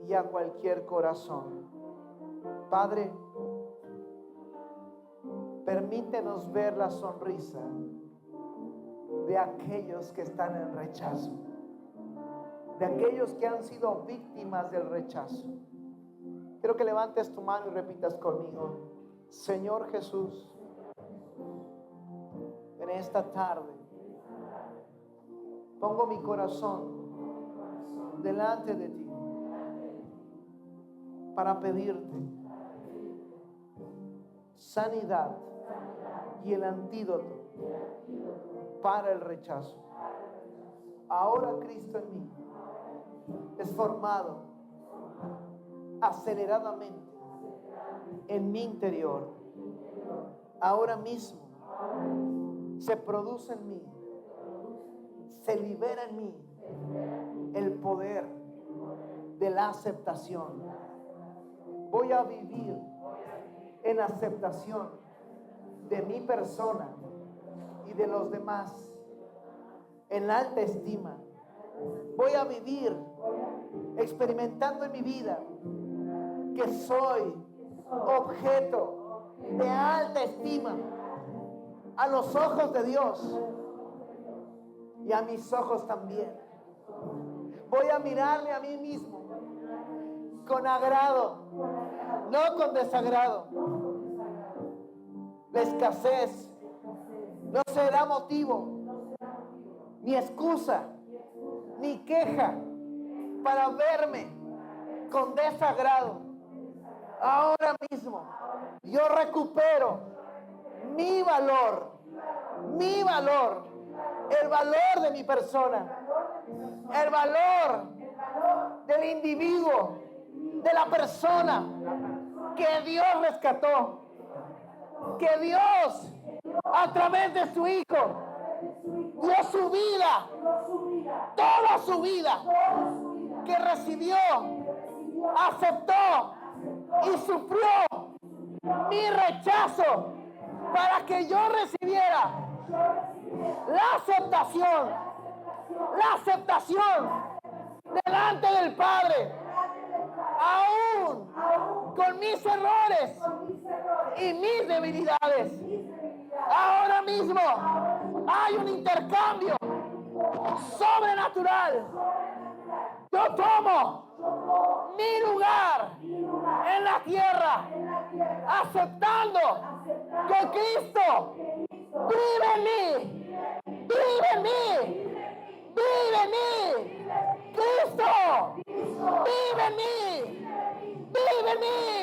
Speaker 1: y a cualquier corazón. Padre, permítenos ver la sonrisa de aquellos que están en rechazo, de aquellos que han sido víctimas del rechazo. Quiero que levantes tu mano y repitas conmigo: Señor Jesús, en esta tarde pongo mi corazón delante de ti para pedirte sanidad y el antídoto para el rechazo. Ahora Cristo en mí es formado aceleradamente en mi interior. Ahora mismo se produce en mí, se libera en mí el poder de la aceptación. Voy a vivir en aceptación de mi persona y de los demás, en alta estima. Voy a vivir experimentando en mi vida que soy objeto de alta estima a los ojos de Dios y a mis ojos también. Voy a mirarme a mí mismo con agrado, no con desagrado. La escasez no será motivo, ni excusa, ni queja para verme con desagrado. Ahora mismo yo recupero mi valor, el valor de mi persona, el valor del individuo, de la persona que Dios rescató, que Dios a través de su Hijo dio su vida, toda su vida, que recibió, aceptó y sufrió mi rechazo para que yo recibiera la aceptación delante del Padre, aún con mis errores y mis debilidades. Ahora mismo hay un intercambio sobrenatural. Yo tomo mi lugar en la tierra, aceptando que Cristo vive en mí, vive en mí, vive en mí. Cristo vive en mí, vive en mí.